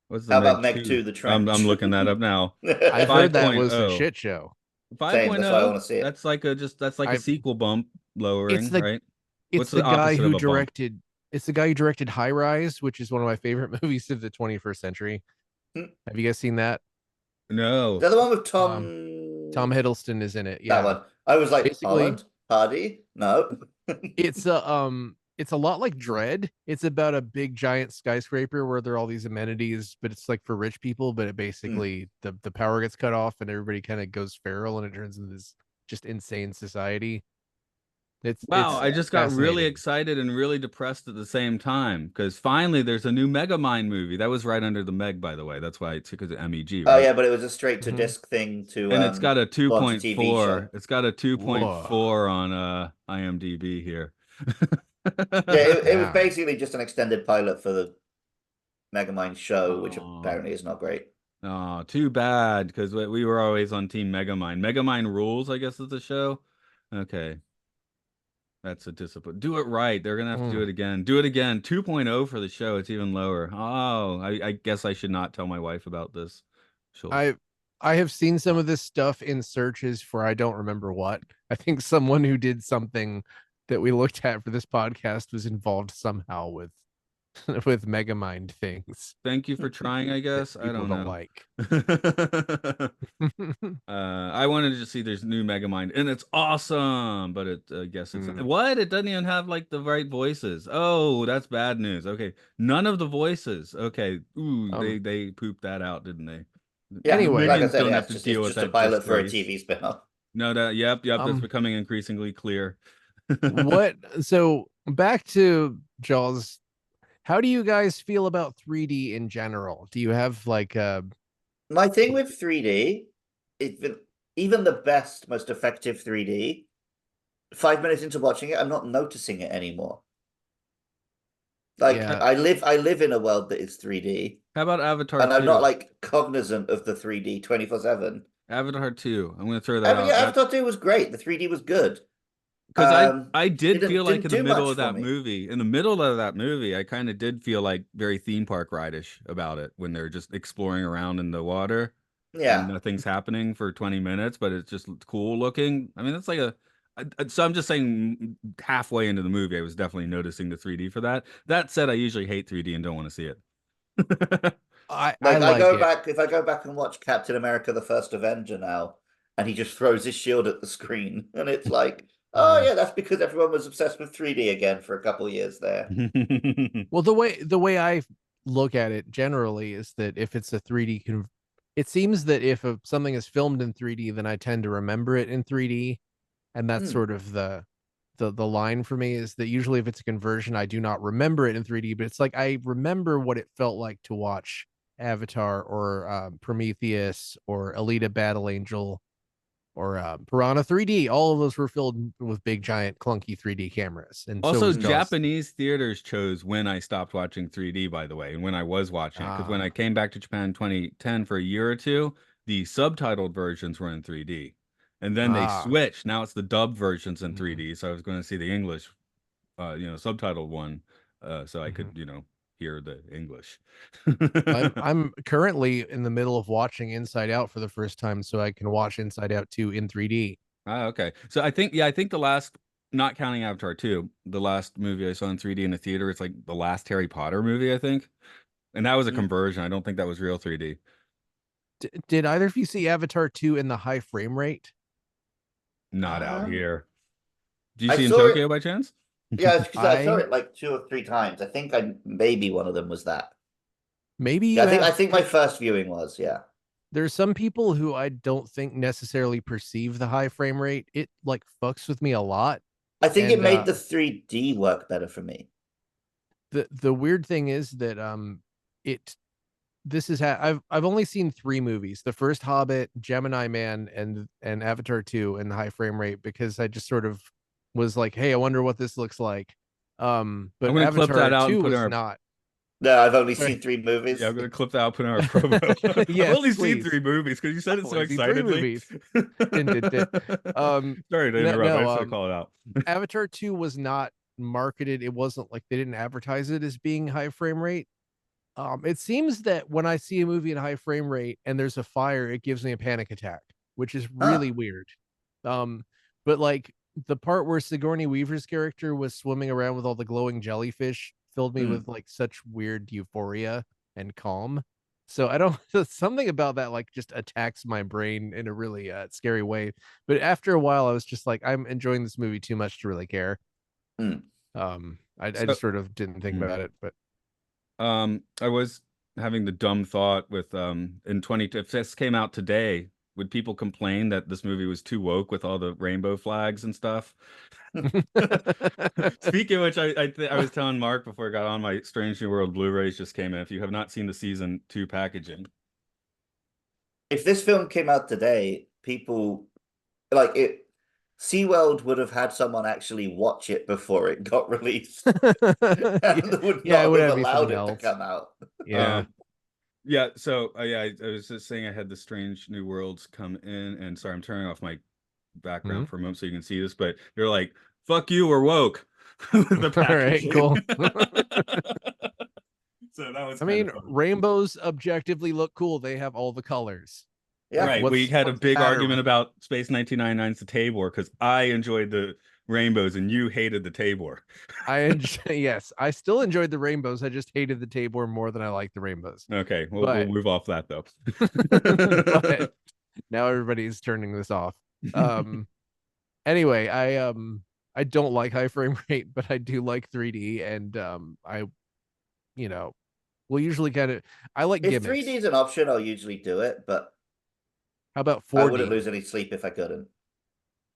What's the
How about
Meg
Meg
2?
2, The
I'm
Trench?
looking that up now.
I've heard that was a
5.0.
shit show.
Same, that's why I
5.0,
want to see it.
that's like a
I
sequel bump
it's
lowering,
the
right?
it's
What's
the
the
guy
opposite of
who
a bump?
directed it's the guy who directed High Rise, which is one of my favorite movies of the 21st century.
Hmm.
Have you guys seen that?
No.
The other one with
Um, Tom Hiddleston is in it.
that
Yeah,
one. I was like,
basically,
Holland? Hardy? No.
it's a lot like Dread. It's about a big giant skyscraper where there are all these amenities, but it's like for rich people. But it
Hmm.
basically the power gets cut off and everybody kind of goes feral and it turns into this just insane society.
Wow,
It's
I just got really
fascinating.
excited and really depressed at the same time because finally there's a new Megamind movie. That was right under the Meg, by the way. That's why it's because of MEG,
Oh
right?
yeah, but it was a straight to
Mhm.
disc thing to
And it's got a
launch a TV show.
2.4. It's got a
Whoa.
2.4 on IMDb here.
Yeah, it was
Damn.
basically just an extended pilot for the Megamind show, which
Oh,
apparently is not great.
oh, too bad because we were always on Team Megamind. Megamind Rules, I guess, is the show. Okay, that's a discipline. Do it right. They're gonna have to do
Mm.
it again. Do it again. 2.0 for the show. It's even lower. Oh, I guess I should not tell my wife about this. She'll.
I I have seen some of this stuff in searches for I don't remember what. I think someone who did something that we looked at for this podcast was involved somehow with with Megamind things
Thank you for trying, I
that
guess. I
people
don't
don't
know.
like.
I wanted to see there's new Megamind, and it's awesome, but I guess it's
Mm.
what? It doesn't even have like the right voices. Oh, that's bad news. Okay, none of the voices. Okay, ooh,
Um.
they pooped that out, didn't they? The
Yeah, like I
Anyway,
minions
said,
don't
yeah,
have to
it's
deal with
just a
that
pilot for a
disgrace.
TV spin-off.
No, yep, that's
um,
becoming increasingly clear.
what? So back to Jaws. How do you guys feel about 3D in general? Do you have like
My thing with 3D, even the best, most effective 3D, 5 minutes into watching it, I'm not noticing it anymore. Like
yeah,
I live in a world that is 3D,
How about Avatar
and I'm not
2?
like cognizant of the 3D 24/7.
Avatar 2. I'm gonna throw that
Yeah,
out. That
Avatar 2 was great. The 3D was good.
because I did feel like
Didn't
in the
do
middle
much
of
for
that
me.
movie, I kind of did feel like very theme park ride-ish about it when they're just exploring around in the water and
Yeah.
nothing's happening for 20 minutes, but it's just cool looking. I mean, that's like so I'm just saying halfway into the movie, I was definitely noticing the 3D for that. That said, I usually hate 3D and don't want to see it.
I
Like I
like
go
it.
back if I go back and watch Captain America the First Avenger now, and he just throws his shield at the screen, and it's like, oh
Yeah.
yeah, that's because everyone was obsessed with 3D again for a couple of years there.
Well, the way I look at it generally is that if it's a 3D it seems that if something is filmed in 3D, then I tend to remember it in 3D, and that's
Hmm.
sort of the line for me is that usually if it's a conversion, I do not remember it in 3D, but it's like I remember what it felt like to watch Avatar or Prometheus or Alita Battle Angel or Piranha 3D. All of those were filled with big, giant, clunky 3D cameras, and so
Also,
was Jaws.
Japanese theaters chose when I stopped watching 3D, by the way, and when I was watching it. Because when I
Ah,
came back to Japan in 2010 for a year or two, the subtitled versions were in 3D. And then they
ah.
switched. Now it's the dubbed versions in
Mhm,
3D. So I was going to see the English, subtitled one, so I could,
mhm.
hear the English.
I'm currently in the middle of watching Inside Out for the first time, so I can watch Inside Out 2 in 3D.
Ah, okay. So I think the last, not counting Avatar 2, the last movie I saw in 3D in a theater, it's like the last Harry Potter movie, I think. And that was a
Hmm.
conversion. I don't think that was real 3D.
Did either of you see Avatar 2 in the high frame rate?
Not out
Um,
here. Do you
I
see in
saw it.
Tokyo by chance?
Yeah, because I saw
I
it like 2 or 3 times. I think I maybe one of them was that.
maybe
Yeah,
you
I
have
think my first viewing was, yeah.
there's some people who I don't think necessarily perceive the high frame rate. It like fucks with me a lot.
I think it
And
made the 3D work better for me.
the weird thing is that it this is I've only seen three movies: the first Hobbit, Gemini Man, and Avatar 2 in the high frame rate, because I just sort of was like, hey, I wonder what this looks like.
I'm
But
gonna clip that
Avatar
out and
2
put in
was
our
not.
No, I've only
Sorry.
seen three
yeah,
movies.
I'm gonna clip that out, put in our promo. I've
Yes,
only seen
please.
3 movies because you said
I've
it so
only seen three
excitedly.
movies. Did.
Sorry to
No,
interrupt. I
no,
just had to call it out.
Avatar 2 was not marketed. It wasn't like they didn't advertise it as being high frame rate. It seems that when I see a movie in high frame rate and there's a fire, it gives me a panic attack, which is
Huh.
really weird. Um, but like the part where Sigourney Weaver's character was swimming around with all the glowing jellyfish filled me with
Mm.
like such weird euphoria and calm. So I don't something about that like just attacks my brain in a really scary way. But after a while, I was just like, I'm enjoying this movie too much to really care.
Mm.
I
So,
just sort of didn't think
mm,
about it, but
I was having the dumb thought with in 20 if this came out today, would people complain that this movie was too woke with all the rainbow flags and stuff? Speaking of which, I was telling Mark before I got on, my Strange New World Blu-rays just came in. If you have not seen the season 2 packaging,
If this film came out today, people like it. SeaWorld would have had someone actually watch it before it got released
yeah,
and would
yeah, it
not
would
have
have to be
allowed
something
it to
else.
come out.
Yeah.
um, yeah. So yeah, I was just saying I had the Strange New Worlds come in, and sorry, I'm turning off my
Hmm.
background for a moment so you can see this, but they're like, "Fuck you, we're woke." The
All right,
packaging.
cool.
So that was
I
kind of
mean,
fun.
rainbows objectively look cool. They have all the colors. Like,
Yeah.
Right. We had a
what's the
big
matter
argument
with
about Space 1999's The Tabor because I enjoyed the rainbows and you hated the Tabor.
I enjoy, yes, I still enjoyed the rainbows. I just hated the Tabor more than I liked the rainbows.
Okay, we'll
But
move off that though.
but now everybody's turning this off. Um anyway, I don't like high frame rate, but I do like 3D, and I you know will usually kind of I like
If 3D
gimmicks.
is an option, I'll usually do it, but
How about
I wouldn't
4D?
lose any sleep if I couldn't.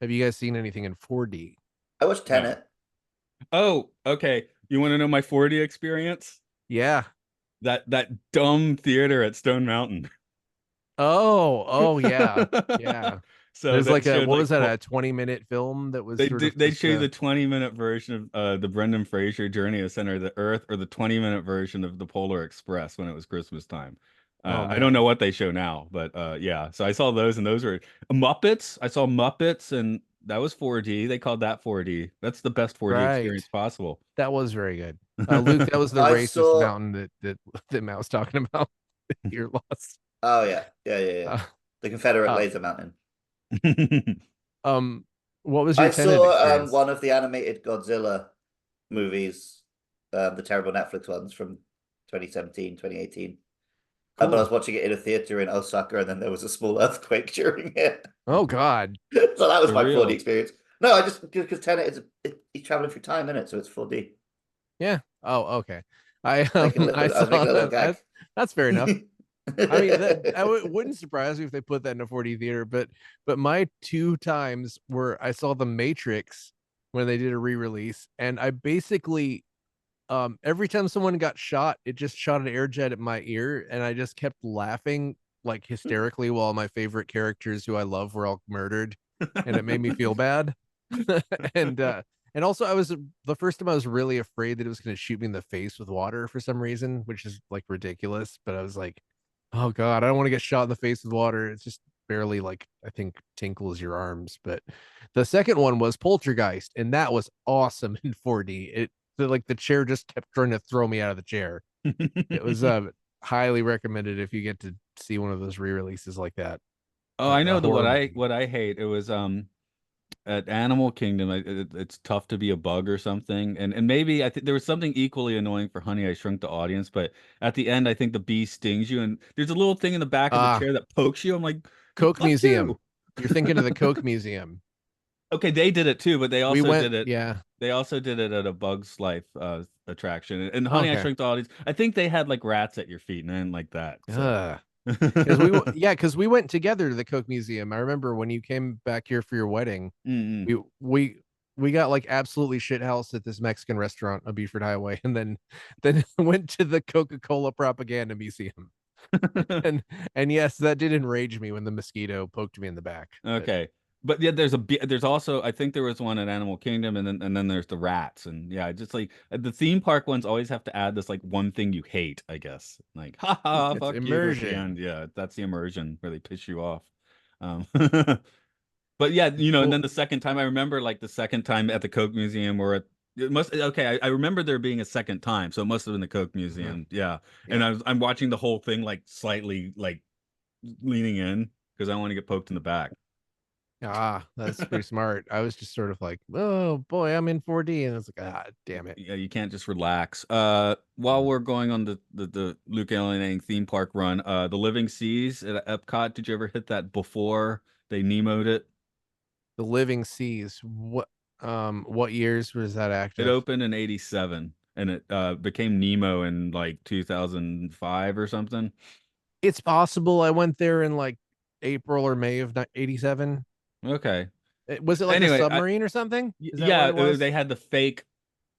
Have you guys seen anything in 4D?
I watched
No.
Tenet.
Oh, okay. You want to know my 4D experience?
Yeah.
That dumb theater at Stone Mountain.
Oh, yeah. Yeah.
So
There's
that
like a
showed
what
like
was that, a 20-minute film that was sort of
they
just
show you the 20-minute version of the Brendan Fraser Journey to the Center of the Earth or the 20-minute version of the Polar Express when it was Christmas time.
oh
I don't know
man.
what they show now, but yeah. So I saw those and those were Muppets. I saw Muppets and that was 4D. They called that 4D. That's the best 4D experience
Right.
possible.
That was very good. Luke, that was the
I
racist
saw.
mountain that Matt was talking about. You're lost.
Oh yeah, yeah, yeah, yeah.
Uh,
The Confederate
uh,
Laser Mountain.
um, what was your
I
Tenet
saw
experience?
one of the animated Godzilla movies, the terrible Netflix ones from 2017, 2018. But I was
Cool.
watching it in a theater in Osaka, and then there was a small earthquake during it.
Oh God.
So that was
For
my 4D
real.
experience. No, I just because Tenet he's traveling through time in it, so it's 4D.
Yeah. Oh, okay. I
Making a little
I
bit. I was
saw
making a little gag.
that's fair enough. I mean, wouldn't surprise me if they put that in a 4D theater, but my two times where I saw The Matrix when they did a re-release, and I basically every time someone got shot, it just shot an air jet at my ear, and I just kept laughing like hysterically while my favorite characters who I love were all murdered, and it made me feel bad. and and also I was the first time I was really afraid that it was going to shoot me in the face with water for some reason, which is like ridiculous, but I was like, oh God, I don't want to get shot in the face with water. It's just barely like I think tinkles your arms. But the second one was Poltergeist, and that was awesome in 4D. Like the chair just kept trying to throw me out of the chair. It was highly recommended if you get to see one of those re-releases like that.
Oh, I
A
know the
horror movie.
what I hate. It was at Animal Kingdom, it's tough to be a bug or something, and maybe I think there was something equally annoying for Honey I Shrunk the Audience, but at the end, I think the bee stings you, and there's a little thing in the back of the
Ah,
chair that pokes you. I'm like,
Coke
fuck
Museum.
you.
You're thinking of the Coke Museum.
Okay, they did it too, but they
We
also did
went,
it.
yeah.
They also did it at a Bugs Life attraction. And Honey, I
Okay.
Shrunk the Audience. I think they had like rats at your feet, and I didn't like that. So.
Because we went together to the Coke Museum. I remember when you came back here for your wedding,
Mm-mm.
we got like absolutely shithoused at this Mexican restaurant on Beeford Highway, and then went to the Coca-Cola Propaganda Museum. And yes, that did enrage me when the mosquito poked me in the back. But
Okay. But yeah, there's also I think there was one at Animal Kingdom, and then there's the rats, and yeah, just like the theme park ones always have to add this like one thing you hate, I guess. Like, ha ha,
it's
fuck you at the
immersion.
end. Yeah, that's the immersion where they piss you off. Um But yeah, and
Well,
then the second time I remember like the second time at the Coke Museum or it must okay, I remember there being a second time, so it must have been the Coke
mhm,
Museum. Yeah. And
yeah.
I'm watching the whole thing like slightly like leaning in because I want to get poked in the back.
Ah, that's pretty smart. I was just sort of like, oh boy, I'm in 4D, and I was like, ah, damn it.
Yeah, you can't just relax. While
Mhm.
we're going on the Luke Alienating theme park run, the Living Seas at Epcot, did you ever hit that before they Nemo'd it?
The Living Seas. What years was that
It
active?
opened in 87 and it became Nemo in like 2005 or something.
It's possible I went there in like April or May of 87.
Okay.
Was it like a
Anyway,
submarine or something? Is that what
yeah,
it was?
they had the fake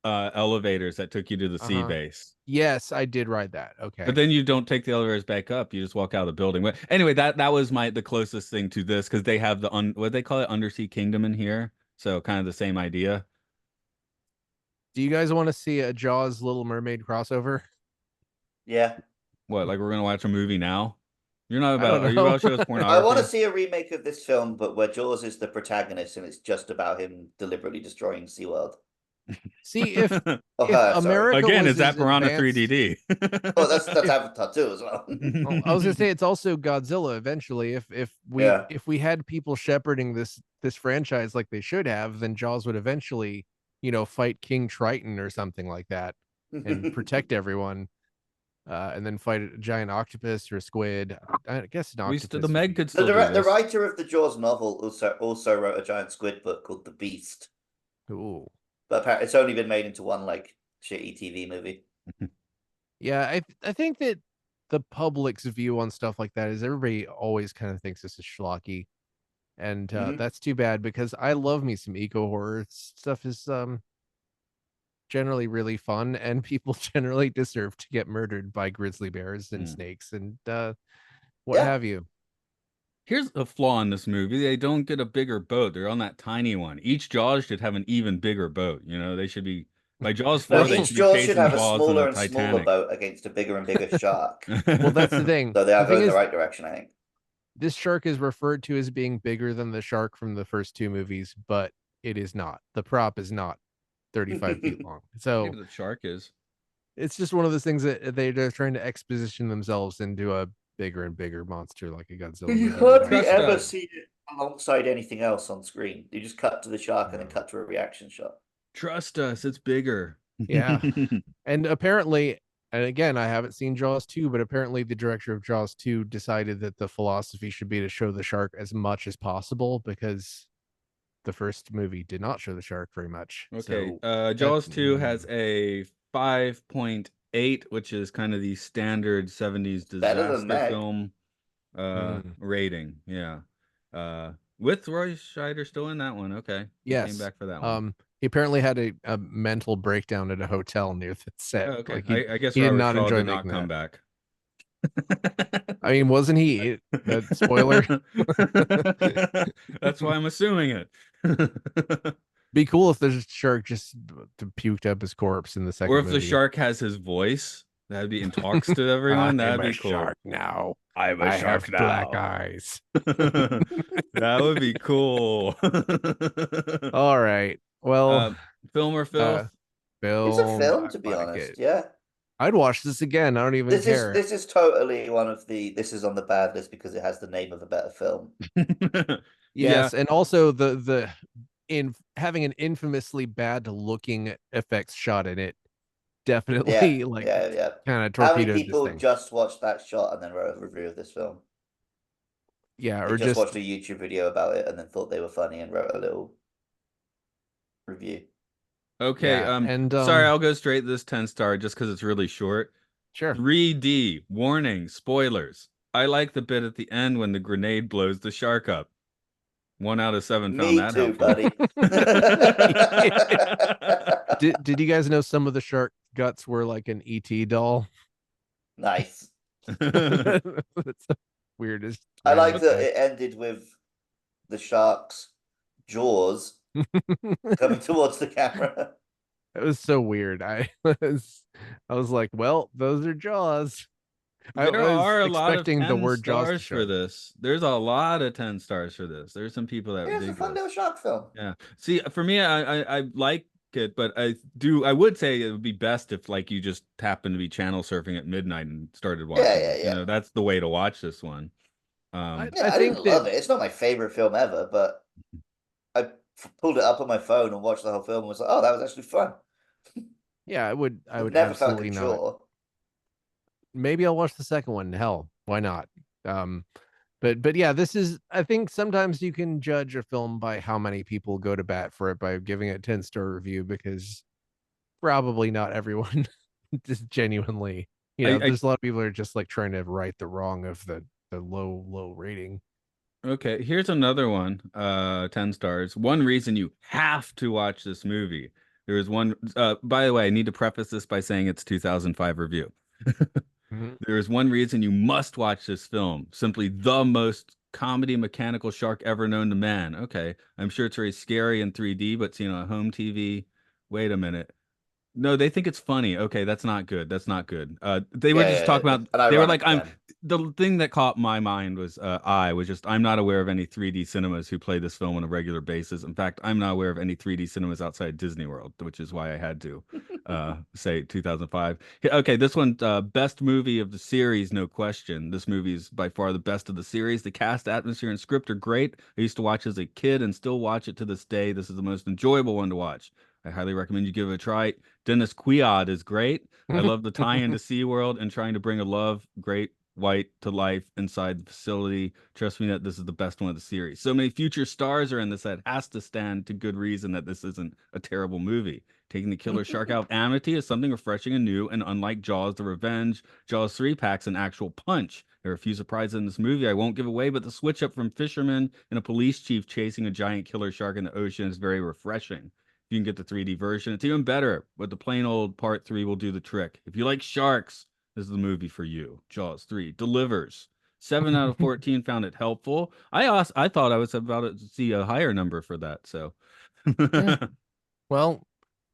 elevators that took you to the sea
Uh-huh.
base.
Yes, I did ride that.
But
Okay.
then you don't take the elevators back up. You just walk out of the building. But anyway, that was the closest thing to this because they have the what they call it Undersea Kingdom in here. So kind of the same idea.
Do you guys want to see a Jaws Little Mermaid crossover?
Yeah.
What, like we're gonna watch a movie now? You're not
I don't
about, are you
know.
about to show us
I want to
pornography?
see a remake of this film, but where Jaws is the protagonist and it's just about him deliberately destroying SeaWorld.
See if
Oh,
if
her, sorry.
America
Again,
was
is that
as
Piranha
advanced.
3DD?
Oh, that's
If
Avatar too as well.
I was gonna say it's also Godzilla eventually.
Yeah.
If we had people shepherding this franchise like they should have, then Jaws would eventually, fight King Triton or something like that and protect everyone. And then fight a giant octopus or a squid. I guess an
The
octopus would
Meg
be
could
The
still do
the
this.
writer of the Jaws novel also wrote a giant squid book called The Beast,
cool.
but apparently it's only been made into one like shitty TV movie.
Yeah, I think that the public's view on stuff like that is everybody always kind of thinks this is schlocky, and
Hmm.
that's too bad because I love me some eco horror stuff. Is generally really fun, and people generally deserve to get murdered by grizzly bears and
Hmm.
snakes and what
Yeah.
have you.
Here's a flaw in this movie. They don't get a bigger boat. They're on that tiny one. Each Jaws should have an even bigger boat. They should be by Jaws
No,
4, they
Well,
each
should be
Jaws should
chasing
have a
Jaws in the
smaller and smaller
Titanic.
boat against a bigger and bigger shark.
well, that's the thing.
So they
The
are
thing
going in the
is,
right direction, I think.
this shark is referred to as being bigger than the shark from the first two movies, but it is not. The prop is not 35 feet long.
Maybe
So
the shark is.
it's just one of those things that they're trying to exposition themselves into a bigger and bigger monster like a
But
Godzilla
you
movie would
hardly
Trust
actually
ever
be.
us.
see it alongside anything else on screen. You just cut to the shark and then
No.
cut to a reaction shot.
Trust us. It's bigger.
Yeah. And apparently, and again, I haven't seen Jaws 2, but apparently the director of Jaws 2 decided that the philosophy should be to show the shark as much as possible because the first movie did not show the shark very much.
Okay.
So that
Jaws 2 has a 5.8, which is kind of the standard 70s
Better than
disaster
Meg.
film
mhm.
rating. Yeah. With Roy Scheider still in that one. Okay. He came
Yes.
back for that one.
He apparently had a mental breakdown at a hotel near the
Oh,
set.
okay.
Like
I guess
he did
Robert
not
Shaw
enjoy
did not
making
come
that.
back.
I mean, wasn't he? Spoiler.
That's why I'm assuming it.
Be cool if the shark just puked up his corpse in the
Or
second
if the
movie.
shark has his voice, that'd be and talks to everyone, that'd
I'm a
be cool.
shark now.
I'm a
I have
shark
black
now.
eyes.
That would be cool.
All right. Well,
Um, Film or
uh,
filth?
It's a
film.
film,
I
to be
like
honest.
it.
Yeah.
I'd watch this again. I don't even care.
This is totally one of the this is on the bad list because it has the name of a better film.
Yeah.
Yes, and also the in having an infamously bad looking effects shot in it
Yeah,
definitely like
yeah, yeah.
kind of
How many
torpedoed this
people
thing.
just watched that shot and then wrote a review of this film?
Yeah,
They
or
just
just
watched a YouTube video about it and then thought they were funny and wrote a little. review.
Okay,
Yeah, and
sorry, I'll go straight to this 10-star just because it's really short.
sure.
3D, warning, spoilers. I like the bit at the end when the grenade blows the shark up. 1 out of 7 found
Me
that
too,
helpful.
buddy.
Did you guys know some of the shark guts were like an ET doll?
Nice.
That's the weirdest
I
random
like that
fact.
it ended with the shark's jaws coming towards the camera.
It was so weird. I was like, well, those are Jaws. I
There
was
are a lot of
expecting the
10
word Jaws to
stars
show
for
up.
this. There's a lot of 10 stars for this. There's some people that
Yeah,
would
it's a
dig
fun little
this.
shark film.
Yeah. See, for me, I like it, but I would say it would be best if like you just happened to be channel surfing at midnight and started
Yeah,
watching
yeah,
this.
yeah.
That's the way to watch this one.
Yeah,
I
I
think
didn't
that
love it. It's not my favorite film ever, but I pulled it up on my phone and watched the whole film and was like, oh, that was actually fun.
yeah, I
I've
would
never felt like
absolutely
a
not.
chore.
Maybe I'll watch the second one. Hell, why not? Um, but yeah, this is I think sometimes you can judge a film by how many people go to bat for it by giving it 10-star review because probably not everyone just genuinely,
I
there's a lot of people that are just like trying to right the wrong of the low rating.
Okay, here's another one. 10 stars. One reason you have to watch this movie. There is one by the way, I need to preface this by saying it's 2005 review.
Mhm.
There is one reason you must watch this film. Simply the most comedy mechanical shark ever known to man. Okay, I'm sure it's very scary in 3D, but seen on home TV. Wait a minute. No, they think it's funny. Okay, that's not good. That's not good. They were
Yeah,
just
yeah,
talking
it's
about.
an
They were like,
ironic
"I'm."
term.
The thing that caught my mind was, I was just. I'm not aware of any 3D cinemas who play this film on a regular basis. In fact, I'm not aware of any 3D cinemas outside Disney World, which is why I had to, say 2005. Okay, this one, best movie of the series, no question. This movie is by far the best of the series. The cast, atmosphere, and script are great. I used to watch as a kid and still watch it to this day. This is the most enjoyable one to watch. I highly recommend you give it a try. Dennis Quaid is great. I love the tie into SeaWorld and trying to bring a love great white to life inside the facility. Trust me that this is the best one of the series. So many future stars are in this that has to stand to good reason that this isn't a terrible movie. Taking the killer shark out of Amity is something refreshing and new, and unlike Jaws the Revenge, Jaws 3 packs an actual punch. There are a few surprises in this movie I won't give away, but the switch up from fisherman and a police chief chasing a giant killer shark in the ocean is very refreshing. You can get the 3D version. It's even better, but the plain old part 3 will do the trick. If you like sharks, this is the movie for you. Jaws 3 delivers. 7 out of 14 found it helpful. I thought I was about to see a higher number for that. So
Yeah. Well,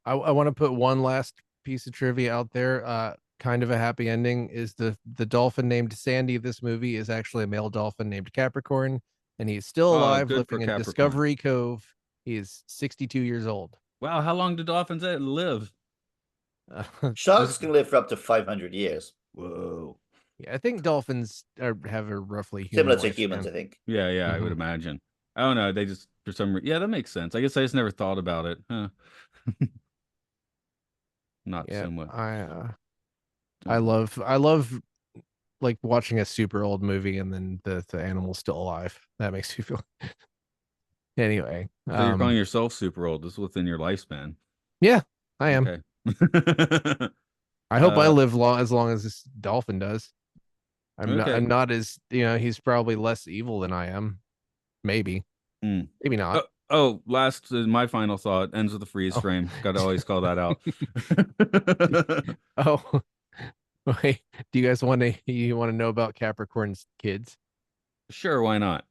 I want to put one last piece of trivia out there. Kind of a happy ending is the dolphin named Sandy. This movie is actually a male dolphin named Capricorn, and he's still
oh,
alive,
good for
living in
Capricorn.
Discovery Cove. He is 62 years old.
Wow, how long do dolphins live?
Sharks
This,
can live for up to 500 years,
Whoa.
yeah, I think dolphins have a roughly human
similar to humans,
lifespan.
I think.
Yeah, I would
Mhm.
imagine. I don't know. They just for some reason, yeah, that makes sense. I guess I just never thought about it. Huh. Not
Yeah,
so much.
I love like watching a super old movie and then the animal's still alive. That makes you feel anyway.
So you're calling yourself super old. This is within your lifespan.
Yeah, I am.
Okay.
I hope I live as long as this dolphin does.
Okay.
I'm not as, he's probably less evil than I am. Maybe.
Mm.
Maybe not.
Last, my final thought ends with a freeze
Oh.
frame. Got to always call that out.
Oh. Wait. Do you want to know about Capricorn's kids?
Sure, why not?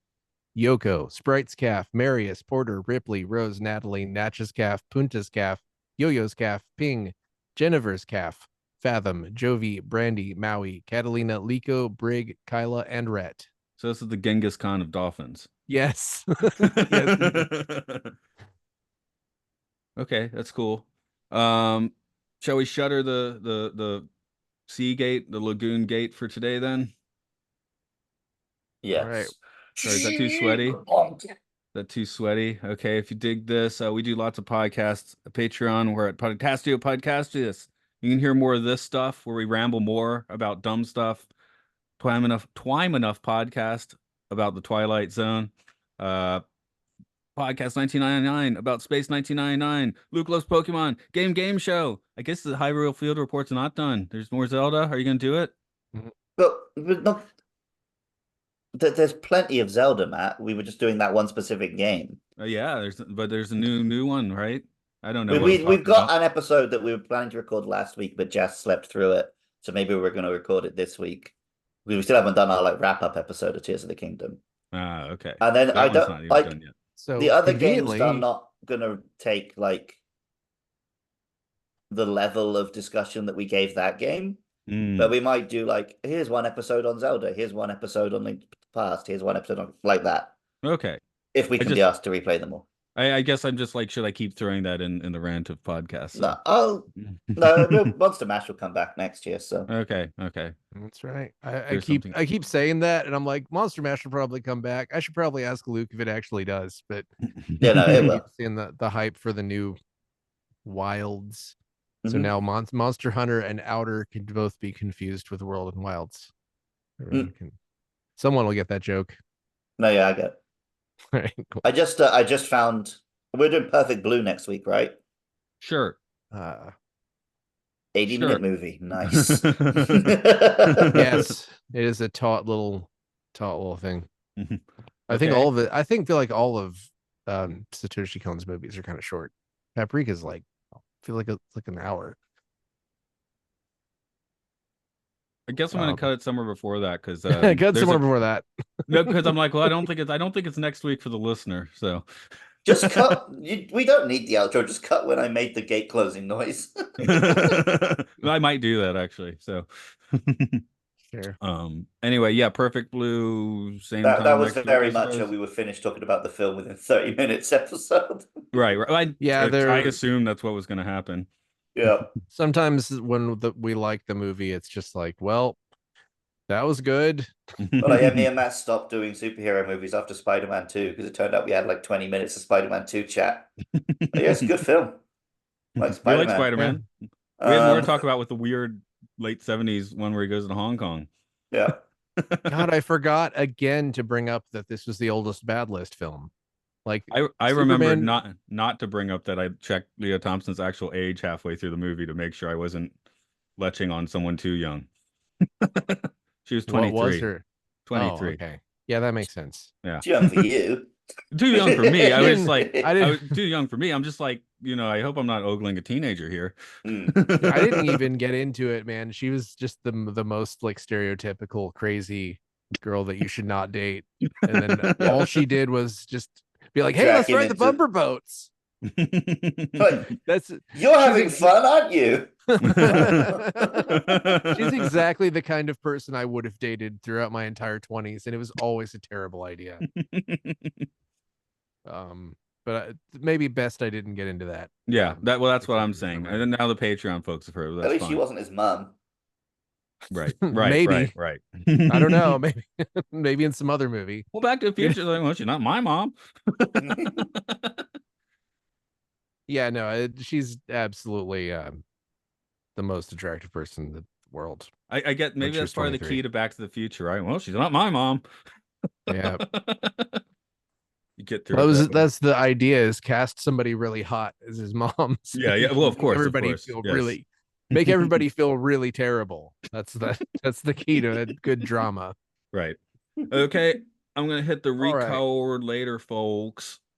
Yoko, Sprite's calf, Marius, Porter, Ripley, Rose, Natalie, Natch's calf, Punta's calf, Yo-Yo's calf, Ping, Jennifer's calf, Fathom, Jovi, Brandy, Maui, Catalina, Liko, Brig, Kyla, and Rhett.
So this is the Genghis Khan of dolphins.
Yes. Yes.
Okay, that's cool. Um, shall we shutter the sea gate, the lagoon gate for today then?
All right.
Yes.
Or is that too sweaty? That too sweaty? Okay, if you dig this, we do lots of podcasts. Patreon, we're at Podcastio Podcastius. You can hear more of this stuff where we ramble more about dumb stuff. Twime enough podcast about the Twilight Zone. Uh, Podcast 1999 about Space 1999. Luke loves Pokemon. Game show. I guess the Hyrule Field report's not done. There's more Zelda. Are you gonna do it?
But not, there's plenty of Zelda, Matt. We were just doing that one specific game.
Yeah, there's a new one, right? I don't know
We,
what I'm
we we've
talking
got
about.
an episode that we were planning to record last week, but Jess slept through it. So maybe we're going to record it this week. We still haven't done our like wrap up episode of Tears of the Kingdom.
Ah, okay.
And then
That
I
one's
don't
not even
like
done yet.
the
So
other games are
conveniently,
not going to take like the level of discussion that we gave that game. But
Mm,
we might do like, here's one episode on Zelda, here's one episode on Link to the Past, here's one episode on like that.
okay.
If we
I
can be
just
asked to replay them all.
I guess I'm just like, should I keep throwing that in the rant of podcasts? So.
No, no, Monster Mash will come back next year. So
Okay.
that's right. I
There's
keep
something.
I keep saying that, and I'm like, Monster Mash will probably come back. I should probably ask Luke if it actually does, but
yeah, no, it
I
will.
keep seeing the hype for the new Wilds. So
Mhm.
now Monster Hunter and Outer can both be confused with World and Wilds. Everyone can. Someone will get that joke.
No, yeah, I get it.
All right, cool.
I just found we're doing Perfect Blue next week, right?
Sure.
80-minute movie. Nice.
Yes, it is a taut little thing. I think
Okay.
all of it. I feel like all of Satoshi Kon's movies are kind of short. Paprika's like, I feel like it's like an hour.
I guess I'm gonna cut it somewhere before that because
Got somewhere before that.
no, because I'm like, well, I don't think it's next week for the listener. So
Just cut. We don't need the outro. Just cut when I made the gate closing noise.
I might do that actually. So
Sure.
anyway, yeah, Perfect Blue, same
That
time
was
next week,
very
I
much
suppose.
we were finished talking about the film within 30 minutes episode.
Right.
Yeah,
I assumed that's what was gonna happen.
Yeah.
sometimes when we like the movie, it's just like, well, that was good.
But yeah, me and Matt stopped doing superhero movies after Spider-Man 2 because it turned out we had like 20 minutes of Spider-Man 2 chat. But yeah, it's a good film. Like
You like
Spider-Man.
Yeah.
Spider-Man? We had more to
Um,
talk about with the weird late 70s one where he goes to Hong Kong.
yeah.
God, I forgot again to bring up that this was the oldest bad list film. Like
I remembered
Superman.
not to bring up that I checked Leo Thompson's actual age halfway through the movie to make sure I wasn't leching on someone too young. She was
What was
23.
her? Oh,
23.
okay. Yeah, that makes sense.
Yeah.
It's young for you.
Too young for me.
I didn't. I
I was
didn't.
too young for me. I'm just like, I hope I'm not ogling a teenager here.
I didn't even get into it, man. She was just the most like stereotypical crazy girl that you should not date. And then all she did was just be like, "Hey,
Drag
let's
him
ride the
into
bumper boats."
like,
That's
you're having fun, aren't you?
she's exactly the kind of person I would have dated throughout my entire 20s, and it was always a terrible idea. But maybe best I didn't get into that.
Yeah, that's what I'm
Particular
saying.
memory.
And then now the Patreon folks have heard.
At
That's
least she
fine.
wasn't his mum.
Right.
Maybe.
Right.
I don't know. Maybe in some other movie.
Well, Back to the Future, like, well, she's not my mom.
Yeah, no, she's absolutely the most attractive person in the world.
I get
When
maybe
she
that's
was
part of the
23.
key to Back to the Future, right? Well, she's not my mom.
Yeah.
You get through it that way.
That's the idea, is cast somebody really hot as his mom. So
Yeah.
you
Well, of
make
course,
everybody
yes.
feel make everybody feel really terrible. That's the key to a good drama.
Right. Okay. I'm gonna hit the
All right.
record later, folks.